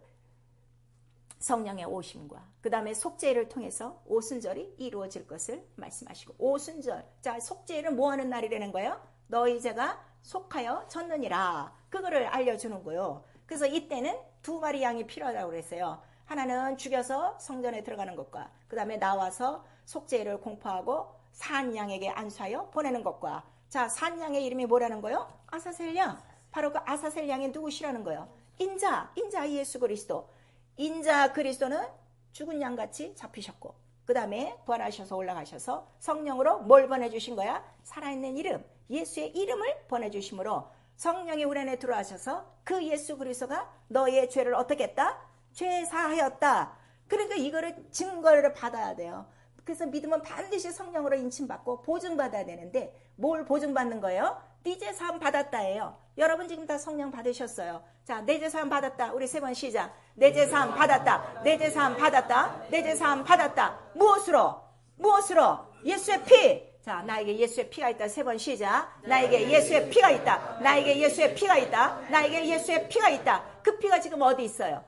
성령의 오심과 그 다음에 속죄를 통해서 오순절이 이루어질 것을 말씀하시고, 오순절, 자, 속죄를 뭐하는 날이라는 거예요? 너희 죄가 속하여 졌느니라. 그거를 알려주는 거예요. 그래서 이때는 두 마리 양이 필요하다고 그랬어요. 하나는 죽여서 성전에 들어가는 것과 그 다음에 나와서 속죄를 공포하고 산 양에게 안수하여 보내는 것과, 자, 산 양의 이름이 뭐라는 거예요? 아사셀 양. 바로 그 아사셀 양이 누구시라는 거예요? 인자 예수 그리스도. 인자 그리스도는 죽은 양같이 잡히셨고, 그 다음에 부활하셔서 올라가셔서 성령으로 뭘 보내주신 거야? 살아있는 이름, 예수의 이름을 보내주심으로 성령이 우리 안에 들어와셔서 그 예수 그리스도가 너의 죄를 어떻게 했다? 죄사하였다. 그러니까 이거를 증거를 받아야 돼요. 그래서 믿음은 반드시 성령으로 인침받고 보증받아야 되는데, 뭘 보증받는 거예요? 네 죄 사함 받았다예요. 여러분 지금 다 성령 받으셨어요. 자, 내 죄 사함 받았다. 우리 세 번 시작. 내 죄 사함 받았다. 내 죄 사함 받았다. 내 죄 사함 받았다. 무엇으로? 예수의 피. 자, 나에게 예수의 피가 있다. 세 번 시작. 나에게 예수의 피가 있다. 나에게 예수의 피가 있다. 나에게 예수의 피가 있다. 그 피가 지금 어디 있어요?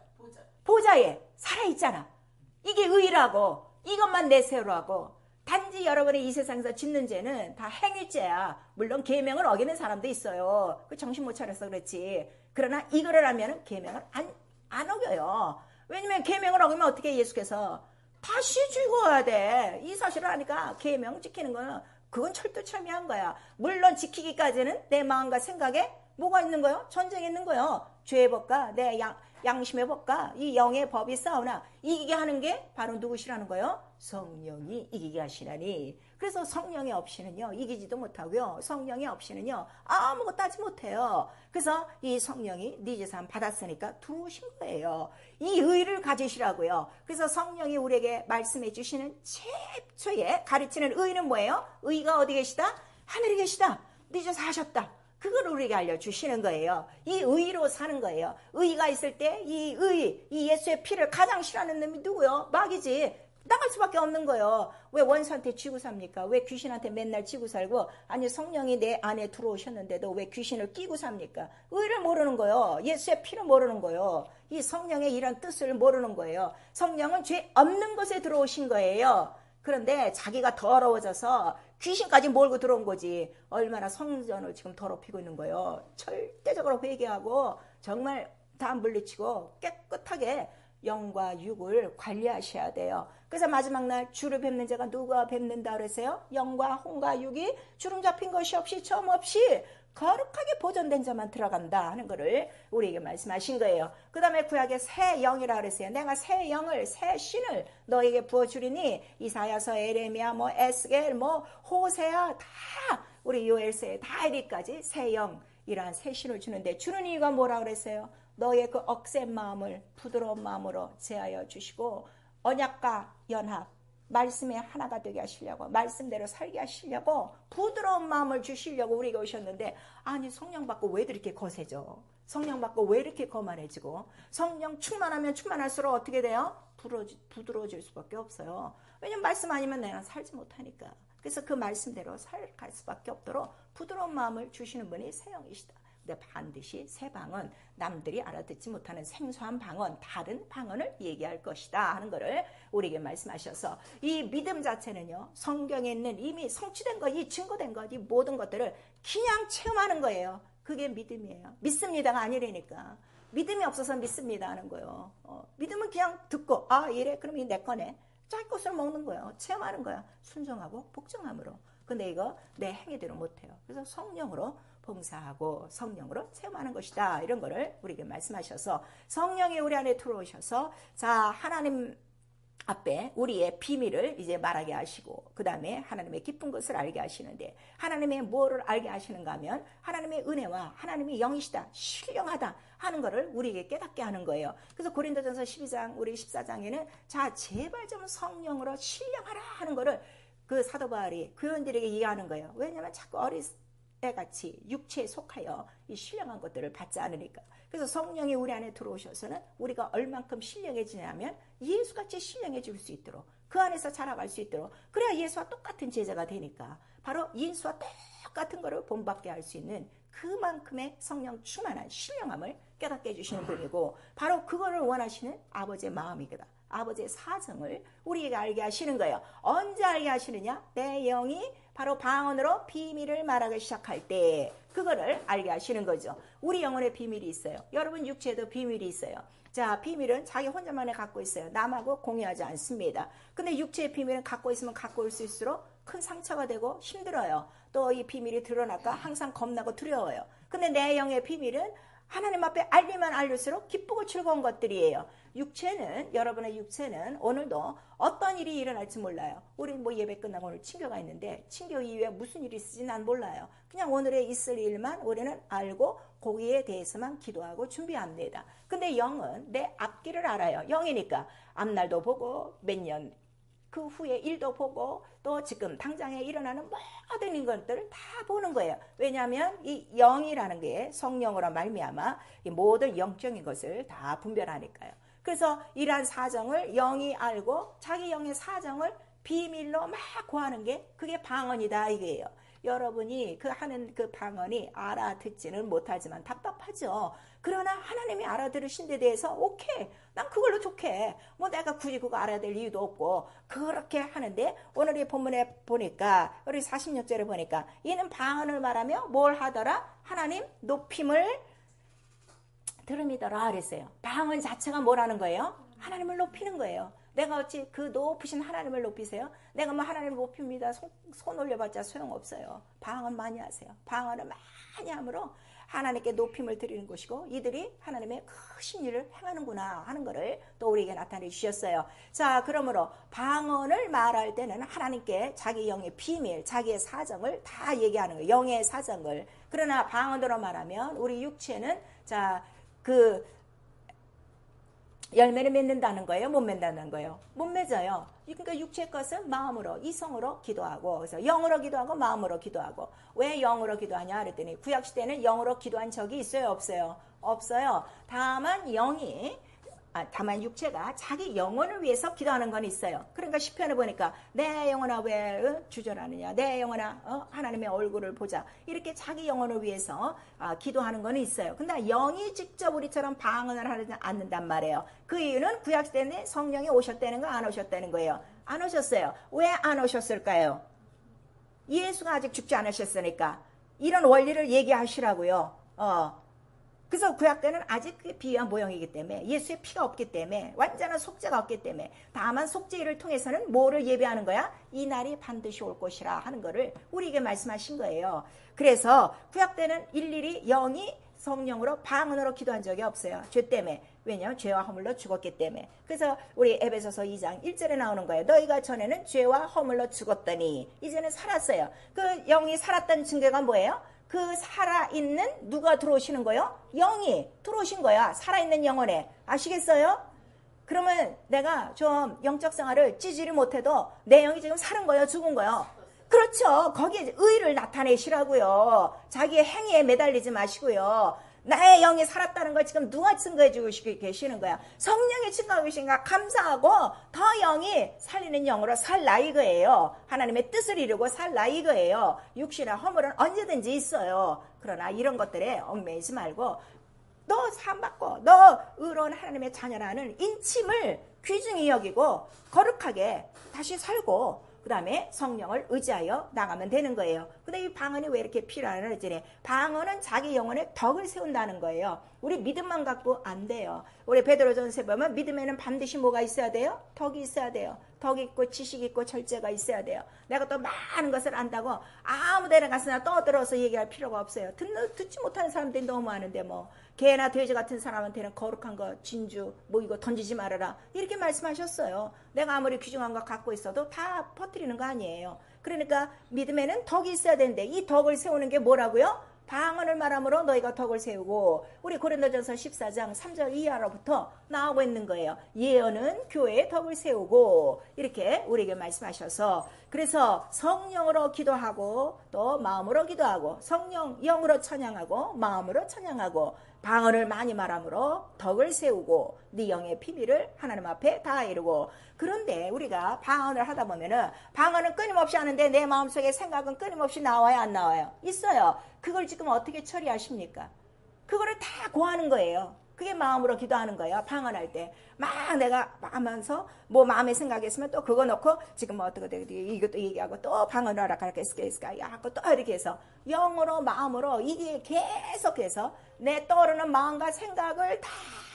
보좌에 살아있잖아. 이게 의라고. 이것만 내세우라고 하고, 단지 여러분의 이 세상에서 짓는 죄는 다 행위죄야. 물론 계명을 어기는 사람도 있어요. 그 정신 못 차려서 그렇지. 그러나 이거를 하면 계명을 안 어겨요. 왜냐면 계명을 어기면 어떻게 예수께서 다시 죽어야 돼. 이 사실을 아니까 계명 지키는 거는 그건 철두철미한 거야. 물론 지키기까지는 내 마음과 생각에 뭐가 있는 거요? 전쟁이 있는 거요. 죄의 법과 내 양심의 법과 이 영의 법이 싸우나 이기게 하는 게 바로 누구시라는 거예요? 성령이 이기게 하시나니. 그래서 성령이 없이는요 이기지도 못하고요, 성령이 없이는요 아무것도 하지 못해요. 그래서 이 성령이 네 죄 사함 받았으니까 들어오신 거예요. 이 의를 가지시라고요. 그래서 성령이 우리에게 말씀해 주시는 최초에 가르치는 의는 뭐예요? 의가 어디 계시다? 하늘에 계시다. 네 죄 사하셨다. 그걸 우리에게 알려주시는 거예요. 이 의로 사는 거예요. 의가 있을 때 이 이 예수의 피를 가장 싫어하는 놈이 누구요? 마귀지. 나갈 수밖에 없는 거예요. 왜 원수한테 쥐고 삽니까? 왜 귀신한테 맨날 쥐고 살고, 아니 성령이 내 안에 들어오셨는데도 왜 귀신을 끼고 삽니까? 의를 모르는 거예요. 예수의 피를 모르는 거예요. 이 성령의 이런 뜻을 모르는 거예요. 성령은 죄 없는 곳에 들어오신 거예요. 그런데 자기가 더러워져서 귀신까지 몰고 들어온 거지. 얼마나 성전을 지금 더럽히고 있는 거예요. 절대적으로 회개하고 정말 다 물리치고 깨끗하게 영과 육을 관리하셔야 돼요. 그래서 마지막 날 주를 뵙는 자가 누가 뵙는다 그랬어요? 영과 혼과 육이 주름 잡힌 것이 없이 점 없이 거룩하게 보존된 자만 들어간다 하는 거를 우리에게 말씀하신 거예요. 그 다음에 구약에 새 영이라 그랬어요. 내가 새 영을, 새 신을 너에게 부어주리니 이사야서, 에레미야, 에스겔, 호세아 다 우리 요엘서에 다 이리까지 새 영이란 새 신을 주는데, 주는 이유가 뭐라 그랬어요? 너의 그 억센 마음을 부드러운 마음으로 제하여 주시고 언약과 연합, 말씀에 하나가 되게 하시려고, 말씀대로 살게 하시려고 부드러운 마음을 주시려고 우리가 오셨는데, 아니 성령 받고 왜 이렇게 거세져? 성령 받고 왜 이렇게 거만해지고? 성령 충만하면 충만할수록 어떻게 돼요? 부드러워질 수밖에 없어요. 왜냐면 말씀 아니면 내가 살지 못하니까. 그래서 그 말씀대로 살갈 수밖에 없도록 부드러운 마음을 주시는 분이 새 영이시다. 근데 반드시 새 방언, 남들이 알아듣지 못하는 생소한 방언, 다른 방언을 얘기할 것이다 하는 것을 우리에게 말씀하셔서, 이 믿음 자체는요, 성경에 있는 이미 성취된 것, 이 증거된 것, 이 모든 것들을 그냥 체험하는 거예요. 그게 믿음이에요. 믿습니다가 아니라니까. 믿음이 없어서 믿습니다 하는 거예요. 믿음은 그냥 듣고, 아 이래? 그럼 이 내 거네. 자기 것을 먹는 거예요. 체험하는 거야. 순종하고 복종함으로. 근데 이거 내 행위대로 못해요. 그래서 성령으로 봉사하고 성령으로 체험하는 것이다. 이런 거를 우리에게 말씀하셔서, 성령이 우리 안에 들어오셔서 자 하나님 앞에 우리의 비밀을 이제 말하게 하시고, 그 다음에 하나님의 깊은 것을 알게 하시는데, 하나님의 뭐를 알게 하시는가 하면 하나님의 은혜와 하나님의 영이시다, 신령하다 하는 것을 우리에게 깨닫게 하는 거예요. 그래서 고린도전서 12장 우리 14장에는 자 제발 좀 성령으로 신령하라 하는 것을 그 사도 바울이 교인들에게 이해하는 거예요. 왜냐하면 자꾸 어린애같이 육체에 속하여 이 신령한 것들을 받지 않으니까. 그래서 성령이 우리 안에 들어오셔서는 우리가 얼만큼 신령해지냐면 예수같이 신령해질 수 있도록, 그 안에서 자라갈 수 있도록, 그래야 예수와 똑같은 제자가 되니까 바로 예수와 똑같은 것을 본받게 할 수 있는 그만큼의 성령 충만한 신령함을 깨닫게 해주시는 분이고, 바로 그거를 원하시는 아버지의 마음이거든. 아버지의 사정을 우리에게 알게 하시는 거예요. 언제 알게 하시느냐? 내 영이 바로 방언으로 비밀을 말하기 시작할 때 그거를 알게 하시는 거죠. 우리 영혼의 비밀이 있어요. 여러분 육체에도 비밀이 있어요. 자, 비밀은 자기 혼자만에 갖고 있어요. 남하고 공유하지 않습니다. 근데 육체의 비밀은 갖고 있으면 갖고 있을수록 큰 상처가 되고 힘들어요. 또 이 비밀이 드러날까 항상 겁나고 두려워요. 근데 내 영의 비밀은 하나님 앞에 알리면 알릴수록 기쁘고 즐거운 것들이에요. 육체는, 여러분의 육체는 오늘도 어떤 일이 일어날지 몰라요. 우리 예배 끝나고 오늘 친교가 있는데 친교 이후에 무슨 일이 있을지 난 몰라요. 그냥 오늘에 있을 일만 우리는 알고 거기에 대해서만 기도하고 준비합니다. 근데 영은 내 앞길을 알아요. 영이니까 앞날도 보고 몇 년 그 후에 일도 보고 또 지금 당장에 일어나는 모든 것들을 다 보는 거예요. 왜냐하면 이 영이라는 게 성령으로 말미암아 이 모든 영적인 것을 다 분별하니까요. 그래서 이러한 사정을 영이 알고 자기 영의 사정을 비밀로 막 고하는 게 그게 방언이다 이게요. 여러분이 그 하는 그 방언이 알아듣지는 못하지만 답답하죠. 그러나 하나님이 알아들으신 데 대해서 오케이, 난 그걸로 좋게, 내가 굳이 그거 알아야 될 이유도 없고 그렇게 하는데, 오늘 이 본문에 보니까 우리 46절에 보니까 얘는 방언을 말하며 뭘 하더라? 하나님 높임을 들음이더라 그랬어요. 방언 자체가 뭐라는 거예요? 하나님을 높이는 거예요. 내가 어찌 그 높으신 하나님을 높이세요? 내가 하나님을 높입니다. 손 올려봤자 소용없어요. 방언 많이 하세요. 방언을 많이 함으로 하나님께 높임을 드리는 것이고, 이들이 하나님의 크신 일을 행하는구나 하는 것을 또 우리에게 나타내 주셨어요. 자, 그러므로 방언을 말할 때는 하나님께 자기 영의 비밀, 자기의 사정을 다 얘기하는 거예요. 영의 사정을. 그러나 방언으로 말하면 우리 육체는 자, 열매를 맺는다는 거예요? 못 맺는다는 거예요? 못 맺어요. 그러니까 육체의 것은 마음으로, 이성으로 기도하고, 그래서 영으로 기도하고 마음으로 기도하고. 왜 영으로 기도하냐 그랬더니 구약시대는 영으로 기도한 적이 있어요? 없어요? 없어요. 다만 육체가 자기 영혼을 위해서 기도하는 건 있어요. 그러니까 시편을 보니까 내 영혼아 왜 주저하느냐, 내 영혼아 하나님의 얼굴을 보자, 이렇게 자기 영혼을 위해서 기도하는 건 있어요. 근데 영이 직접 우리처럼 방언을 하지 않는단 말이에요. 그 이유는 구약시대에 성령이 오셨다는 거, 안 오셨다는 거예요? 안 오셨어요. 왜 안 오셨을까요? 예수가 아직 죽지 않으셨으니까. 이런 원리를 얘기하시라고요. 그래서 구약 때는 아직 그게 비유한 모형이기 때문에 예수의 피가 없기 때문에 완전한 속죄가 없기 때문에 다만 속죄를 통해서는 뭐를 예배하는 거야? 이 날이 반드시 올 것이라 하는 거를 우리에게 말씀하신 거예요. 그래서 구약 때는 일일이 영이 성령으로 방언으로 기도한 적이 없어요. 죄 때문에. 왜냐하면 죄와 허물로 죽었기 때문에. 그래서 우리 에베소서 2장 1절에 나오는 거예요. 너희가 전에는 죄와 허물로 죽었더니 이제는 살았어요. 그 영이 살았다는 증거가 뭐예요? 그 살아있는 누가 들어오시는 거예요? 영이 들어오신 거야. 살아있는 영혼에. 아시겠어요? 그러면 내가 좀 영적 생활을 찌질이 못해도 내 영이 지금 사는 거예요? 죽은 거예요? 그렇죠. 거기에 의를 나타내시라고요. 자기의 행위에 매달리지 마시고요. 나의 영이 살았다는 걸 지금 누가 증거해 주고 계시는 거야? 성령이 증거하고 계신가 감사하고 더 영이 살리는 영으로 살라 이거예요. 하나님의 뜻을 이루고 살라 이거예요. 육신의 허물은 언제든지 있어요. 그러나 이런 것들에 얽매이지 말고 너 사함받고 너 의로운 하나님의 자녀라는 인침을 귀중히 여기고 거룩하게 다시 살고 그 다음에 성령을 의지하여 나가면 되는 거예요. 근데 이 방언이 왜 이렇게 필요하나 했더니 방언은 자기 영혼에 덕을 세운다는 거예요. 우리 믿음만 갖고 안 돼요. 우리 베드로전서에 보면 믿음에는 반드시 뭐가 있어야 돼요? 덕이 있어야 돼요. 덕 있고 지식 있고 절제가 있어야 돼요. 내가 또 많은 것을 안다고 아무 데나 가서나 떠들어서 얘기할 필요가 없어요. 듣지 못하는 사람들이 너무 많은데 뭐 개나 돼지 같은 사람한테는 거룩한 거 진주 뭐 이거 던지지 말아라 이렇게 말씀하셨어요. 내가 아무리 귀중한 거 갖고 있어도 다 퍼뜨리는 거 아니에요. 그러니까 믿음에는 덕이 있어야 되는데 이 덕을 세우는 게 뭐라고요? 방언을 말함으로 너희가 덕을 세우고 우리 고린도전서 14장 3절 이하로부터 나오고 있는 거예요. 예언은 교회의 덕을 세우고 이렇게 우리에게 말씀하셔서 그래서 성령으로 기도하고 또 마음으로 기도하고 성령 영으로 찬양하고 마음으로 찬양하고 방언을 많이 말함으로 덕을 세우고 네 영의 비밀을 하나님 앞에 다 이루고 그런데 우리가 방언을 하다 보면은 방언은 끊임없이 하는데 내 마음속에 생각은 끊임없이 나와요 안 나와요? 있어요. 그걸 지금 어떻게 처리하십니까? 그거를 다 고하는 거예요. 그게 마음으로 기도하는 거예요. 방언할 때 막 내가 하면서 뭐 마음에 생각했으면 또 그거 놓고 지금 뭐 어떻게 이것도 얘기하고 또 방언을 하라 그랬을까 하고 또 이렇게 해서 영으로 마음으로 이게 계속해서 내 떠오르는 마음과 생각을 다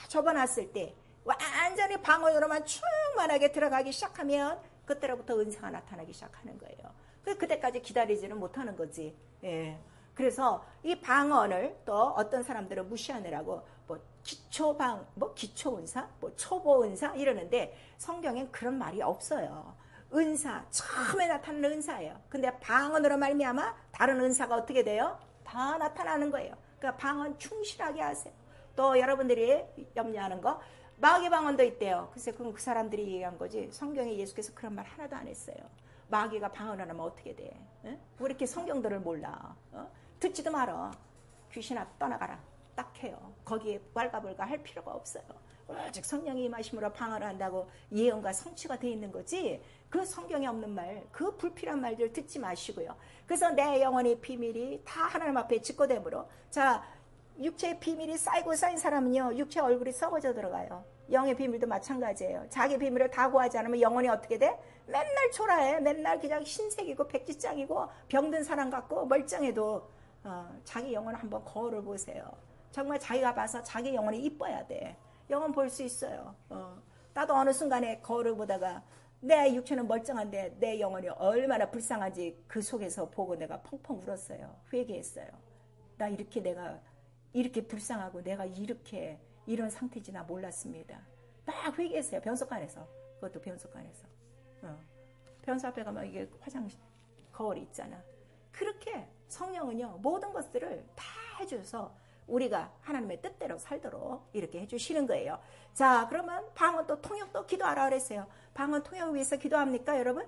접어놨을 때 완전히 방언으로만 충만하게 들어가기 시작하면 그때로부터 은사가 나타나기 시작하는 거예요. 그때까지 기다리지는 못하는 거지. 예. 그래서 이 방언을 또 어떤 사람들은 무시하느라고 뭐 기초방, 뭐 기초은사, 뭐 초보은사 이러는데 성경엔 그런 말이 없어요. 은사, 처음에 나타나는 은사예요. 근데 방언으로 말미암아 다른 은사가 어떻게 돼요? 다 나타나는 거예요. 그러니까 방언 충실하게 하세요. 또 여러분들이 염려하는 거 마귀 방언도 있대요. 글쎄 그건 그 사람들이 얘기한 거지 성경에 예수께서 그런 말 하나도 안 했어요. 마귀가 방언을 하면 어떻게 돼? 왜 이렇게 성경들을 몰라? 듣지도 말어. 귀신아 떠나가라. 딱 해요. 거기에 왈가불가 할 필요가 없어요. 오직 성령이 임하심으로 방언을 한다고 예언과 성취가 돼 있는 거지 그 성경에 없는 말, 그 불필요한 말들 듣지 마시고요. 그래서 내 영혼의 비밀이 다 하나님 앞에 직고됨으로 자 육체의 비밀이 쌓이고 쌓인 사람은요 육체 얼굴이 썩어져 들어가요. 영의 비밀도 마찬가지예요. 자기 비밀을 다 구하지 않으면 영혼이 어떻게 돼? 맨날 초라해. 맨날 그냥 흰색이고 백지장이고 병든 사람 같고 멀쩡해도 자기 영혼을 한번 거울을 보세요. 정말 자기가 봐서 자기 영혼이 이뻐야 돼. 영혼 볼 수 있어요. 나도 어느 순간에 거울을 보다가 내 육체는 멀쩡한데 내 영혼이 얼마나 불쌍한지 그 속에서 보고 내가 펑펑 울었어요. 회개했어요. 내가 이렇게 불쌍하고 내가 이렇게 이런 상태인지 나 몰랐습니다. 막 회개했어요. 변속관에서. 그것도 변속관에서. 변소 앞에 가면 이게 화장실 거울이 있잖아. 그렇게 성령은요 모든 것들을 다 해줘서 우리가 하나님의 뜻대로 살도록 이렇게 해주시는 거예요. 자 그러면 방언 또 통역도 기도하라 그랬어요. 방언 통역을 위해서 기도합니까 여러분?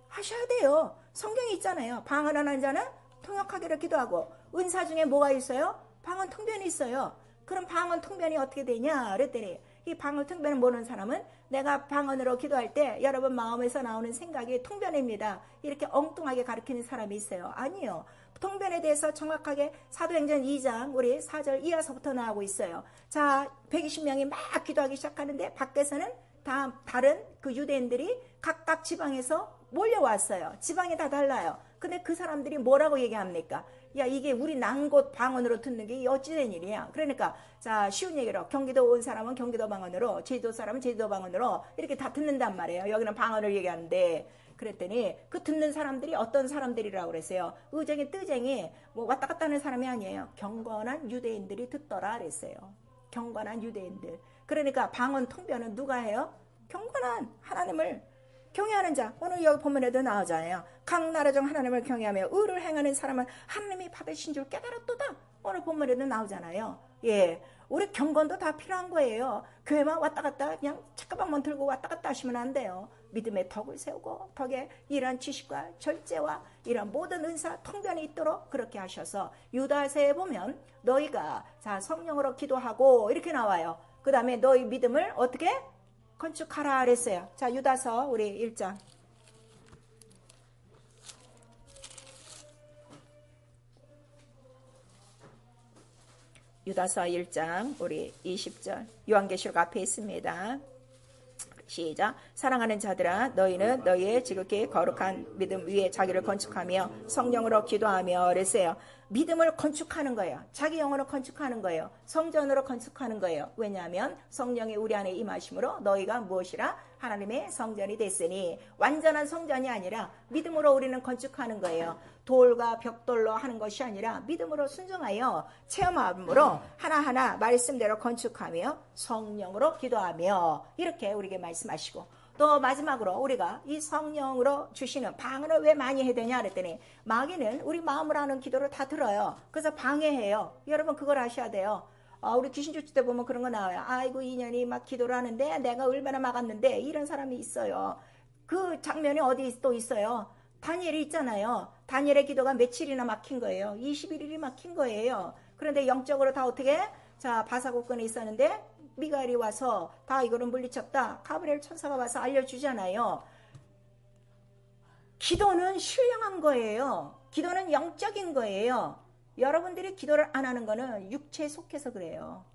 하셔야 돼요. 성경이 있잖아요. 방언하는 자는 통역하기를 기도하고 은사 중에 뭐가 있어요? 방언 통변이 있어요. 그럼 방언 통변이 어떻게 되냐 그랬더니 이 방언 통변을 모르는 사람은 내가 방언으로 기도할 때 여러분 마음에서 나오는 생각이 통변입니다. 이렇게 엉뚱하게 가르치는 사람이 있어요. 아니요. 통변에 대해서 정확하게 사도행전 2장 우리 4절 이하서부터 나오고 있어요. 자 120명이 막 기도하기 시작하는데 밖에서는 다른 그 유대인들이 각각 지방에서 몰려왔어요. 지방이 다 달라요. 근데 그 사람들이 뭐라고 얘기합니까? 야, 이게 우리 난 곳 방언으로 듣는 게 어찌된 일이야. 그러니까 자, 쉬운 얘기로 경기도 온 사람은 경기도 방언으로, 제주도 사람은 제주도 방언으로 이렇게 다 듣는단 말이에요. 여기는 방언을 얘기하는데, 그랬더니 그 듣는 사람들이 어떤 사람들이라고 그랬어요. 의쟁이 뜨쟁이 뭐 왔다 갔다 하는 사람이 아니에요. 경건한 유대인들이 듣더라 그랬어요. 경건한 유대인들. 그러니까 방언 통변은 누가 해요? 경건한 하나님을 경외하는 자. 오늘 여기 본문에도 나오잖아요. 각 나라 중 하나님을 경외하며 의를 행하는 사람은 하나님이 받으신 줄 깨달았도다. 오늘 본문에도 나오잖아요. 예, 우리 경건도 다 필요한 거예요. 교회만 왔다 갔다 그냥 책가방만 들고 왔다 갔다 하시면 안 돼요. 믿음의 덕을 세우고 덕에 이러한 지식과 절제와 이러한 모든 은사 통변이 있도록 그렇게 하셔서 유다서에 보면 너희가 자 성령으로 기도하고 이렇게 나와요. 그 다음에 너희 믿음을 어떻게 건축하라 그랬어요. 자, 유다서 우리 1장. 유다서 1장 우리 20절 요한계시록 앞에 있습니다. 시작. 사랑하는 자들아 너희는 너희의 지극히 거룩한 믿음 위에 자기를 건축하며 성령으로 기도하며 그랬어요. 믿음을 건축하는 거예요. 자기 영혼을 건축하는 거예요. 성전으로 건축하는 거예요. 왜냐하면 성령이 우리 안에 임하심으로 너희가 무엇이라? 하나님의 성전이 됐으니 완전한 성전이 아니라 믿음으로 우리는 건축하는 거예요. 돌과 벽돌로 하는 것이 아니라 믿음으로 순종하여 체험함으로 하나하나 말씀대로 건축하며 성령으로 기도하며 이렇게 우리에게 말씀하시고 또 마지막으로 우리가 이 성령으로 주시는 방언을 왜 많이 해야 되냐 그랬더니 마귀는 우리 마음으로 하는 기도를 다 들어요. 그래서 방해해요. 여러분 그걸 아셔야 돼요. 우리 귀신 쫓을 때 보면 그런 거 나와요. 아이고 인연이 막 기도를 하는데 내가 얼마나 막았는데 이런 사람이 있어요. 그 장면이 어디 또 있어요. 다니엘이 있잖아요. 다니엘의 기도가 며칠이나 막힌 거예요. 21일이 막힌 거예요. 그런데 영적으로 다 어떻게? 자, 바사고건에 있었는데 미가엘이 와서 다 이거를 물리쳤다. 가브리엘 천사가 와서 알려주잖아요. 기도는 신령한 거예요. 기도는 영적인 거예요. 여러분들이 기도를 안 하는 거는 육체에 속해서 그래요.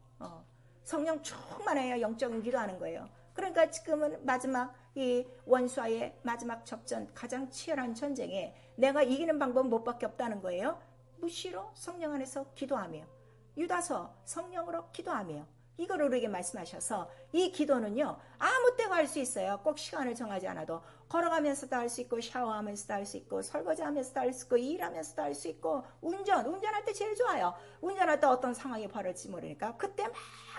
성령 충만해야 영적인 기도하는 거예요. 그러니까 지금은 마지막 이 원수와의 마지막 접전, 가장 치열한 전쟁에 내가 이기는 방법은 못밖에 없다는 거예요. 무시로 성령 안에서 기도하며 유다서 성령으로 기도하며 이걸 우리에게 말씀하셔서 이 기도는요 아무 때가 할 수 있어요. 꼭 시간을 정하지 않아도 걸어가면서도 할 수 있고 샤워하면서도 할 수 있고 설거지하면서도 할 수 있고 일하면서도 할 수 있고 운전할 때 제일 좋아요. 운전할 때 어떤 상황이 벌어질지 모르니까 그때 막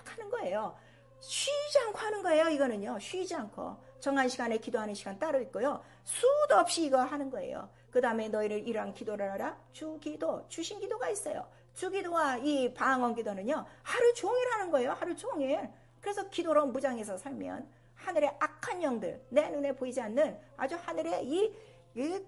하는 거예요. 쉬지 않고 하는 거예요. 이거는요 쉬지 않고 정한 시간에 기도하는 시간 따로 있고요. 수도 없이 이거 하는 거예요. 그 다음에 너희를 이러한 기도를 하라. 주기도, 주신 기도가 있어요. 주기도와 이 방언 기도는요 하루 종일 하는 거예요. 하루 종일. 그래서 기도로 무장해서 살면 하늘의 악한 영들, 내 눈에 보이지 않는 아주 하늘의 이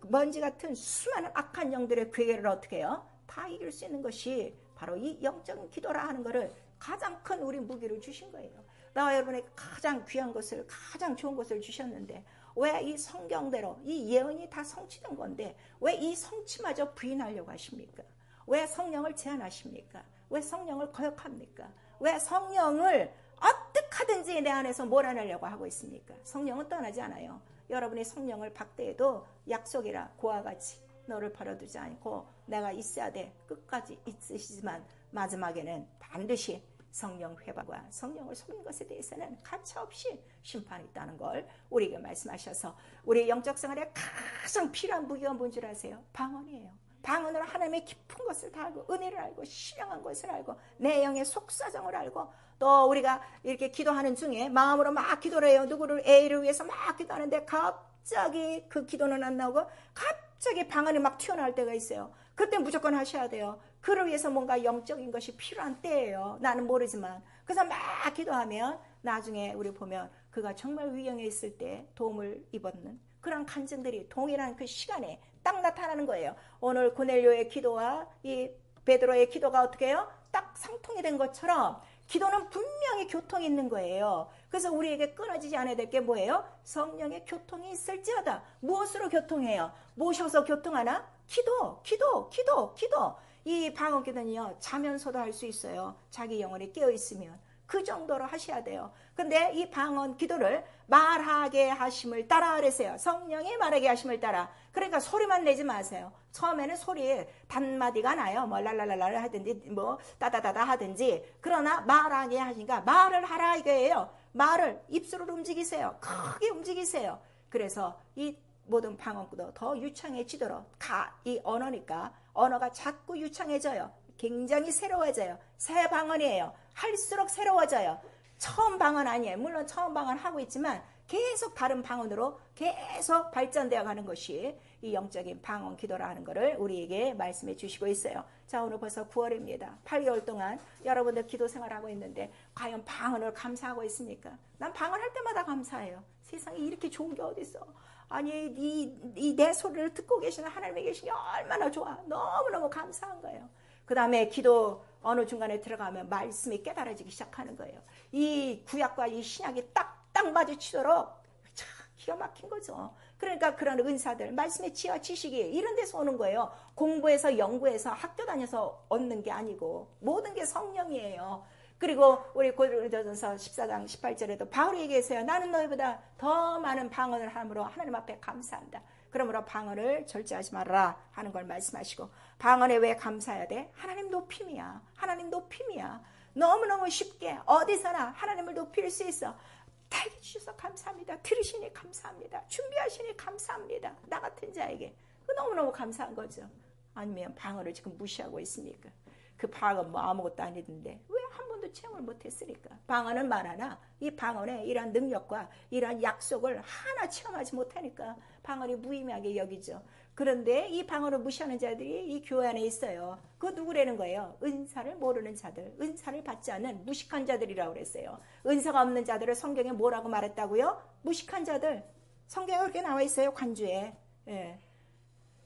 먼지 같은 수많은 악한 영들의 괴계를 어떻게 해요? 다 이길 수 있는 것이 바로 이 영적인 기도라 하는 것을 가장 큰 우리 무기를 주신 거예요. 나와 여러분에게 가장 귀한 것을, 가장 좋은 것을 주셨는데 왜 이 성경대로 이 예언이 다 성취된 건데 왜 이 성취마저 부인하려고 하십니까? 왜 성령을 제한하십니까? 왜 성령을 거역합니까? 왜 성령을 어떻게 하든지 내 안에서 몰아내려고 하고 있습니까? 성령은 떠나지 않아요. 여러분이 성령을 박대해도 약속이라 고와 같이 너를 버려두지 않고 내가 있어야 돼. 끝까지 있으시지만 마지막에는 반드시 성령 회방과 성령을 속는 것에 대해서는 가차없이 심판이 있다는 걸 우리에게 말씀하셔서 우리 영적 생활에 가장 필요한 무기가 뭔 줄 아세요? 방언이에요. 방언으로 하나님의 깊은 것을 다 알고 은혜를 알고 신령한 것을 알고 내 영의 속사정을 알고 또 우리가 이렇게 기도하는 중에 마음으로 막 기도를 해요. 누구를 A를 위해서 막 기도하는데 갑자기 그 기도는 안 나오고 갑자기 방언이 막 튀어나올 때가 있어요. 그때 무조건 하셔야 돼요. 그를 위해서 뭔가 영적인 것이 필요한 때예요. 나는 모르지만. 그래서 막 기도하면 나중에 우리 보면 그가 정말 위경에 있을 때 도움을 입었는 그런 간증들이 동일한 그 시간에 딱 나타나는 거예요. 오늘 고넬료의 기도와 이 베드로의 기도가 어떻게 해요? 딱 상통이 된 것처럼 기도는 분명히 교통이 있는 거예요. 그래서 우리에게 끊어지지 않아야 될 게 뭐예요? 성령의 교통이 있을지어다. 무엇으로 교통해요? 모셔서 교통하나? 기도. 이 방언 기도는요 자면서도 할 수 있어요. 자기 영혼이 깨어있으면. 그 정도로 하셔야 돼요. 근데 이 방언 기도를 말하게 하심을 따라 그랬어요. 성령이 말하게 하심을 따라. 그러니까 소리만 내지 마세요. 처음에는 소리 단마디가 나요. 뭐 랄랄랄라 하든지 뭐 따다다다 하든지. 그러나 말하게 하시니까 말을 하라 이거예요. 말을 입술을 움직이세요. 크게 움직이세요. 그래서 이 모든 방언도 더 유창해지도록 이 언어니까 언어가 자꾸 유창해져요. 굉장히 새로워져요. 새 방언이에요. 할수록 새로워져요. 처음 방언 아니에요. 물론 처음 방언 하고 있지만 계속 다른 방언으로 계속 발전되어 가는 것이 이 영적인 방언 기도라는 것을 우리에게 말씀해 주시고 있어요. 자, 오늘 벌써 9월입니다. 8개월 동안 여러분들 기도 생활하고 있는데 과연 방언을 감사하고 있습니까? 난 방언할 때마다 감사해요. 세상에 이렇게 좋은 게 어디 있어. 아니 이 내 소리를 듣고 계시는 하나님이 계신 게 얼마나 좋아. 너무너무 감사한 거예요. 그 다음에 기도 어느 중간에 들어가면 말씀이 깨달아지기 시작하는 거예요. 이 구약과 이 신약이 딱딱 마주치도록 참 기가 막힌 거죠. 그러니까 그런 은사들, 말씀의 지혜와 지식이 이런 데서 오는 거예요. 공부해서 연구해서 학교 다녀서 얻는 게 아니고 모든 게 성령이에요. 그리고 우리 고린도전서 14장 18절에도 바울이 얘기했어요. 나는 너희보다 더 많은 방언을 함으로 하나님 앞에 감사한다. 그러므로 방언을 절제하지 말아라 하는 걸 말씀하시고, 방언에 왜 감사해야 돼? 하나님 높임이야. 하나님 높임이야. 너무너무 쉽게 어디서나 하나님을 높일 수 있어. 달게 주셔서 감사합니다. 들으시니 감사합니다. 준비하시니 감사합니다. 나 같은 자에게 너무너무 감사한 거죠. 아니면 방언을 지금 무시하고 있습니까? 그 방언 뭐 아무것도 아니던데 왜 한 번도 체험을 못했으니까. 방언은 말하나 이 방언의 이러한 능력과 이러한 약속을 하나 체험하지 못하니까 방언이 무의미하게 여기죠. 그런데 이 방언을 무시하는 자들이 이 교회 안에 있어요. 그거 누구라는 거예요? 은사를 모르는 자들, 은사를 받지 않는 무식한 자들이라고 그랬어요. 은사가 없는 자들을 성경에 뭐라고 말했다고요? 무식한 자들. 성경에 그렇게 나와 있어요, 관주에. 예.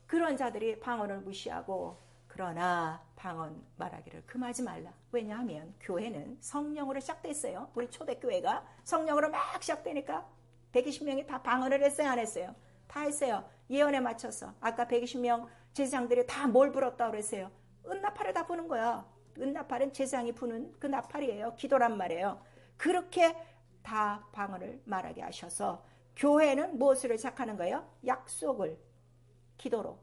그런 자들이 방언을 무시하고, 그러나 방언 말하기를 금하지 말라. 왜냐하면 교회는 성령으로 시작됐어요. 우리 초대교회가 성령으로 막 시작되니까 120명이 다 방언을 했어요, 안 했어요? 다 했어요. 예언에 맞춰서. 아까 120명 제사장들이 다 뭘 불었다고 그랬어요? 은나팔을 다 부는 거야. 은나팔은 제사장이 부는 그 나팔이에요. 기도란 말이에요. 그렇게 다 방언을 말하게 하셔서 교회는 무엇을 시작하는 거예요? 약속을 기도로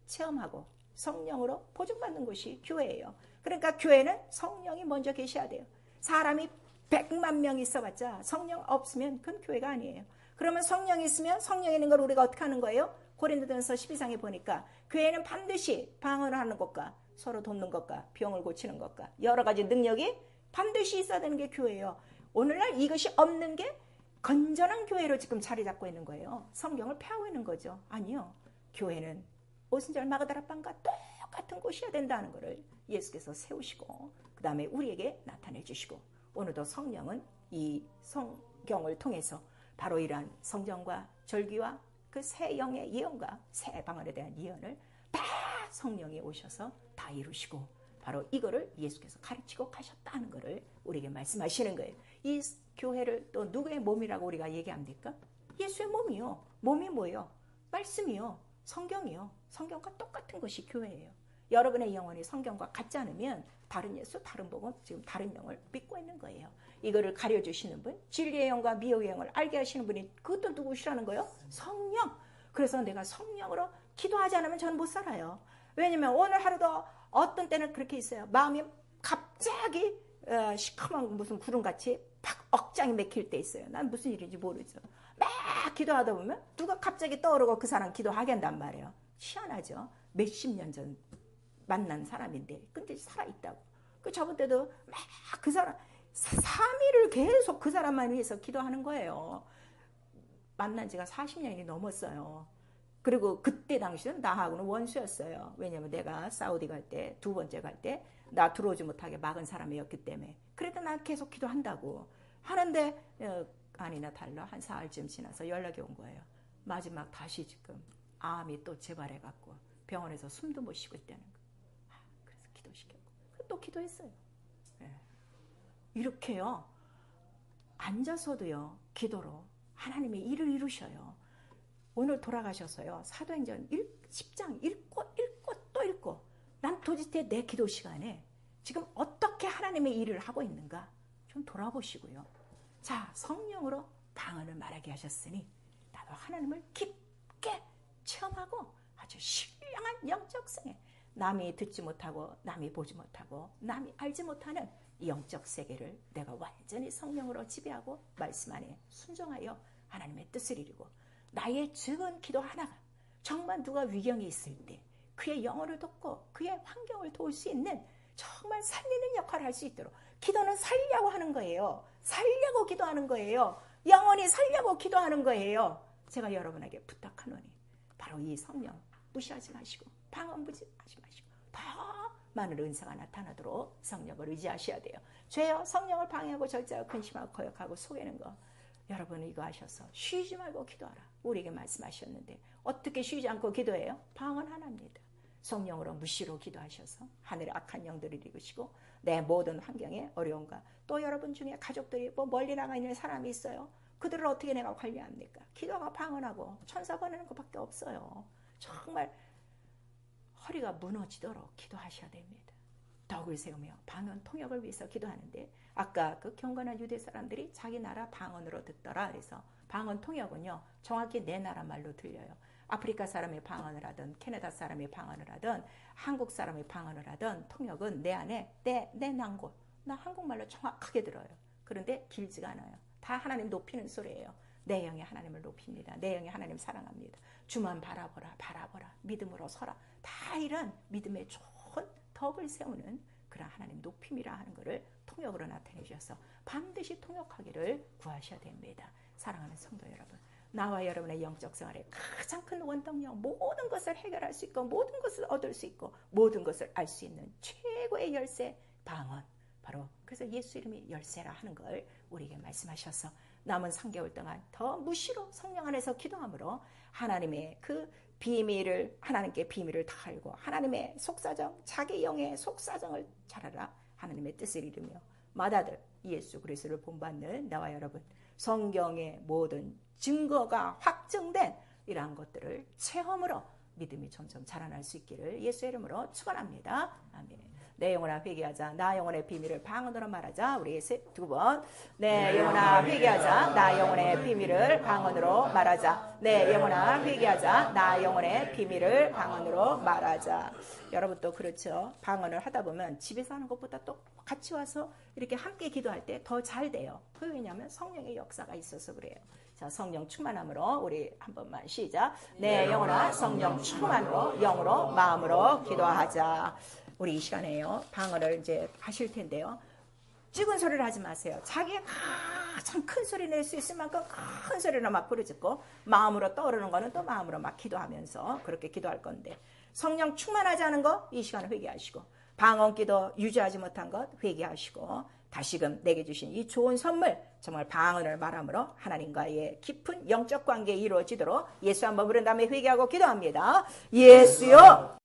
체험하고 성령으로 보증받는 곳이 교회예요. 그러니까 교회는 성령이 먼저 계셔야 돼요. 사람이 100만 명 있어봤자 성령 없으면 그건 교회가 아니에요. 그러면 성령이 있으면 성령이 있는 걸 우리가 어떻게 하는 거예요? 고린도전서 12장에 보니까 교회는 반드시 방언을 하는 것과 서로 돕는 것과 병을 고치는 것과 여러 가지 능력이 반드시 있어야 되는 게 교회예요. 오늘날 이것이 없는 게 건전한 교회로 지금 자리 잡고 있는 거예요. 성경을 폐하고 있는 거죠. 아니요. 교회는 오순절 마가다라방과 똑같은 곳이어야 된다는 것을 예수께서 세우시고 그 다음에 우리에게 나타내 주시고, 오늘도 성령은 이 성경을 통해서 바로 이러한 성전과 절기와 그 새 영의 예언과 새 방언에 대한 예언을 다 성령이 오셔서 다 이루시고, 바로 이거를 예수께서 가르치고 가셨다는 것을 우리에게 말씀하시는 거예요. 이 교회를 또 누구의 몸이라고 우리가 얘기합니까? 예수의 몸이요. 몸이 뭐예요? 말씀이요. 성경이요. 성경과 똑같은 것이 교회예요. 여러분의 영혼이 성경과 같지 않으면 다른 예수, 다른 복음, 지금 다른 영을 믿고 있는 거예요. 이거를 가려주시는 분, 진리의 영과 미혹의 영을 알게 하시는 분이 그것도 누구시라는 거예요? 성령. 그래서 내가 성령으로 기도하지 않으면 저는 못 살아요. 왜냐면 오늘 하루도 어떤 때는 그렇게 있어요. 마음이 갑자기 시커먼 무슨 구름같이 팍 억장이 맥힐 때 있어요. 난 무슨 일인지 모르죠. 막 기도하다 보면 누가 갑자기 떠오르고 그 사람 기도하게 한단 말이에요. 희한하죠. 몇십 년 전 만난 사람인데 근데 살아있다고. 그 저번 때도 막 그 사람 3일을 계속 그 사람만 위해서 기도하는 거예요. 만난 지가 40년이 넘었어요. 그리고 그때 당시는 나하고는 원수였어요. 왜냐면 내가 사우디 갈 때, 두 번째 갈 때 나 들어오지 못하게 막은 사람이었기 때문에. 그래도 난 계속 기도한다고 하는데 아니나 달라 한 사흘쯤 지나서 연락이 온 거예요. 마지막 다시 지금 암이 또 재발해갖고 병원에서 숨도 못 쉬고 있다는 거. 그래서 기도시켰고 또 기도했어요. 네. 이렇게요. 앉아서도요. 기도로 하나님의 일을 이루셔요. 오늘 돌아가셔서요. 사도행전 10장 읽고 또 읽고 난 도대체 내 기도 시간에 지금 어떻게 하나님의 일을 하고 있는가? 좀 돌아보시고요. 자, 성령으로 방언을 말하게 하셨으니 나도 하나님을 깊게 체험하고 아주 신령한 영적 세계, 남이 듣지 못하고 남이 보지 못하고 남이 알지 못하는 이 영적 세계를 내가 완전히 성령으로 지배하고 말씀 안에 순종하여 하나님의 뜻을 이루고 나의 적은 기도 하나가 정말 누가 위경이 있을 때 그의 영혼을 돕고 그의 환경을 도울 수 있는 정말 살리는 역할을 할 수 있도록, 기도는 살려고 하는 거예요. 살려고 기도하는 거예요. 영원히 살려고 기도하는 거예요. 제가 여러분에게 부탁하노니 바로 이 성령 무시하지 마시고 방언 무시하지 마시고 더 많은 은사가 나타나도록 성령을 의지하셔야 돼요. 죄여 성령을 방해하고 절제하고 근심하고 거역하고 속이는 거, 여러분은 이거 하셔서 쉬지 말고 기도하라. 우리에게 말씀하셨는데 어떻게 쉬지 않고 기도해요? 방언 하나입니다. 성령으로 무시로 기도하셔서 하늘의 악한 영들을 이루시고 내 모든 환경에 어려움과, 또 여러분 중에 가족들이 뭐 멀리 나가 있는 사람이 있어요. 그들을 어떻게 내가 관리합니까? 기도가 방언하고 천사 보내는 것밖에 없어요. 정말 허리가 무너지도록 기도하셔야 됩니다. 덕을 세우며 방언 통역을 위해서 기도하는데, 아까 그 경건한 유대 사람들이 자기 나라 방언으로 듣더라. 그래서 방언 통역은요, 정확히 내 나라 말로 들려요. 아프리카 사람의 방언을 하든 캐나다 사람의 방언을 하든 한국 사람의 방언을 하든 통역은 내 안에 내 난곳, 나 한국말로 정확하게 들어요. 그런데 길지가 않아요. 다 하나님 높이는 소리예요. 내 영이 하나님을 높입니다. 내 영이 하나님 사랑합니다. 주만 바라보라, 바라보라, 믿음으로 서라. 다 이런 믿음의 좋은 덕을 세우는 그런 하나님 높임이라 하는 것을 통역으로 나타내 주셔서 반드시 통역하기를 구하셔야 됩니다. 사랑하는 성도 여러분, 나와 여러분의 영적 생활에 가장 큰 원동력, 모든 것을 해결할 수 있고 모든 것을 얻을 수 있고 모든 것을 알 수 있는 최고의 열쇠, 방언. 바로 그래서 예수 이름이 열쇠라 하는 걸 우리에게 말씀하셔서 남은 3개월 동안 더 무시로 성령 안에서 기도함으로 하나님의 그 비밀을, 하나님께 비밀을 다 알고 하나님의 속사정, 자기 영의 속사정을 잘 알아 하나님의 뜻을 이루며 맏아들 예수 그리스도를 본받는 나와 여러분, 성경의 모든 증거가 확증된 이러한 것들을 체험으로 믿음이 점점 자라날 수 있기를 예수 이름으로 축원합니다. 아멘. 내 영혼아 회개하자, 나 영혼의 비밀을 방언으로 말하자. 우리 두 번. 내 영혼아 회개하자, 나 영혼의 비밀을 방언으로 말하자. 내 영혼아 회개하자, 나 영혼의 비밀을 방언으로 말하자. 여러분도 그렇죠. 방언을 하다 보면 집에서 하는 것보다 또 같이 와서 이렇게 함께 기도할 때 더 잘 돼요. 그 왜냐하면 성령의 역사가 있어서 그래요. 자, 성령 충만함으로 우리 한 번만 시작. 내 영혼아 성령 충만으로 영으로 마음으로 기도하자. 우리 이 시간에요, 방언을 이제 하실 텐데요, 찍은 소리를 하지 마세요. 자기가 가장 큰 소리 낼 수 있을 만큼 큰 소리로 막 부르짖고, 마음으로 떠오르는 거는 또 마음으로 막 기도하면서 그렇게 기도할 건데, 성령 충만하지 않은 거 이 시간에 회개하시고, 방언 기도 유지하지 못한 것 회개하시고, 다시금 내게 주신 이 좋은 선물, 정말 방언을 말함으로 하나님과의 깊은 영적 관계 이루어지도록 예수 한번 부른 다음에 회개하고 기도합니다. 예수요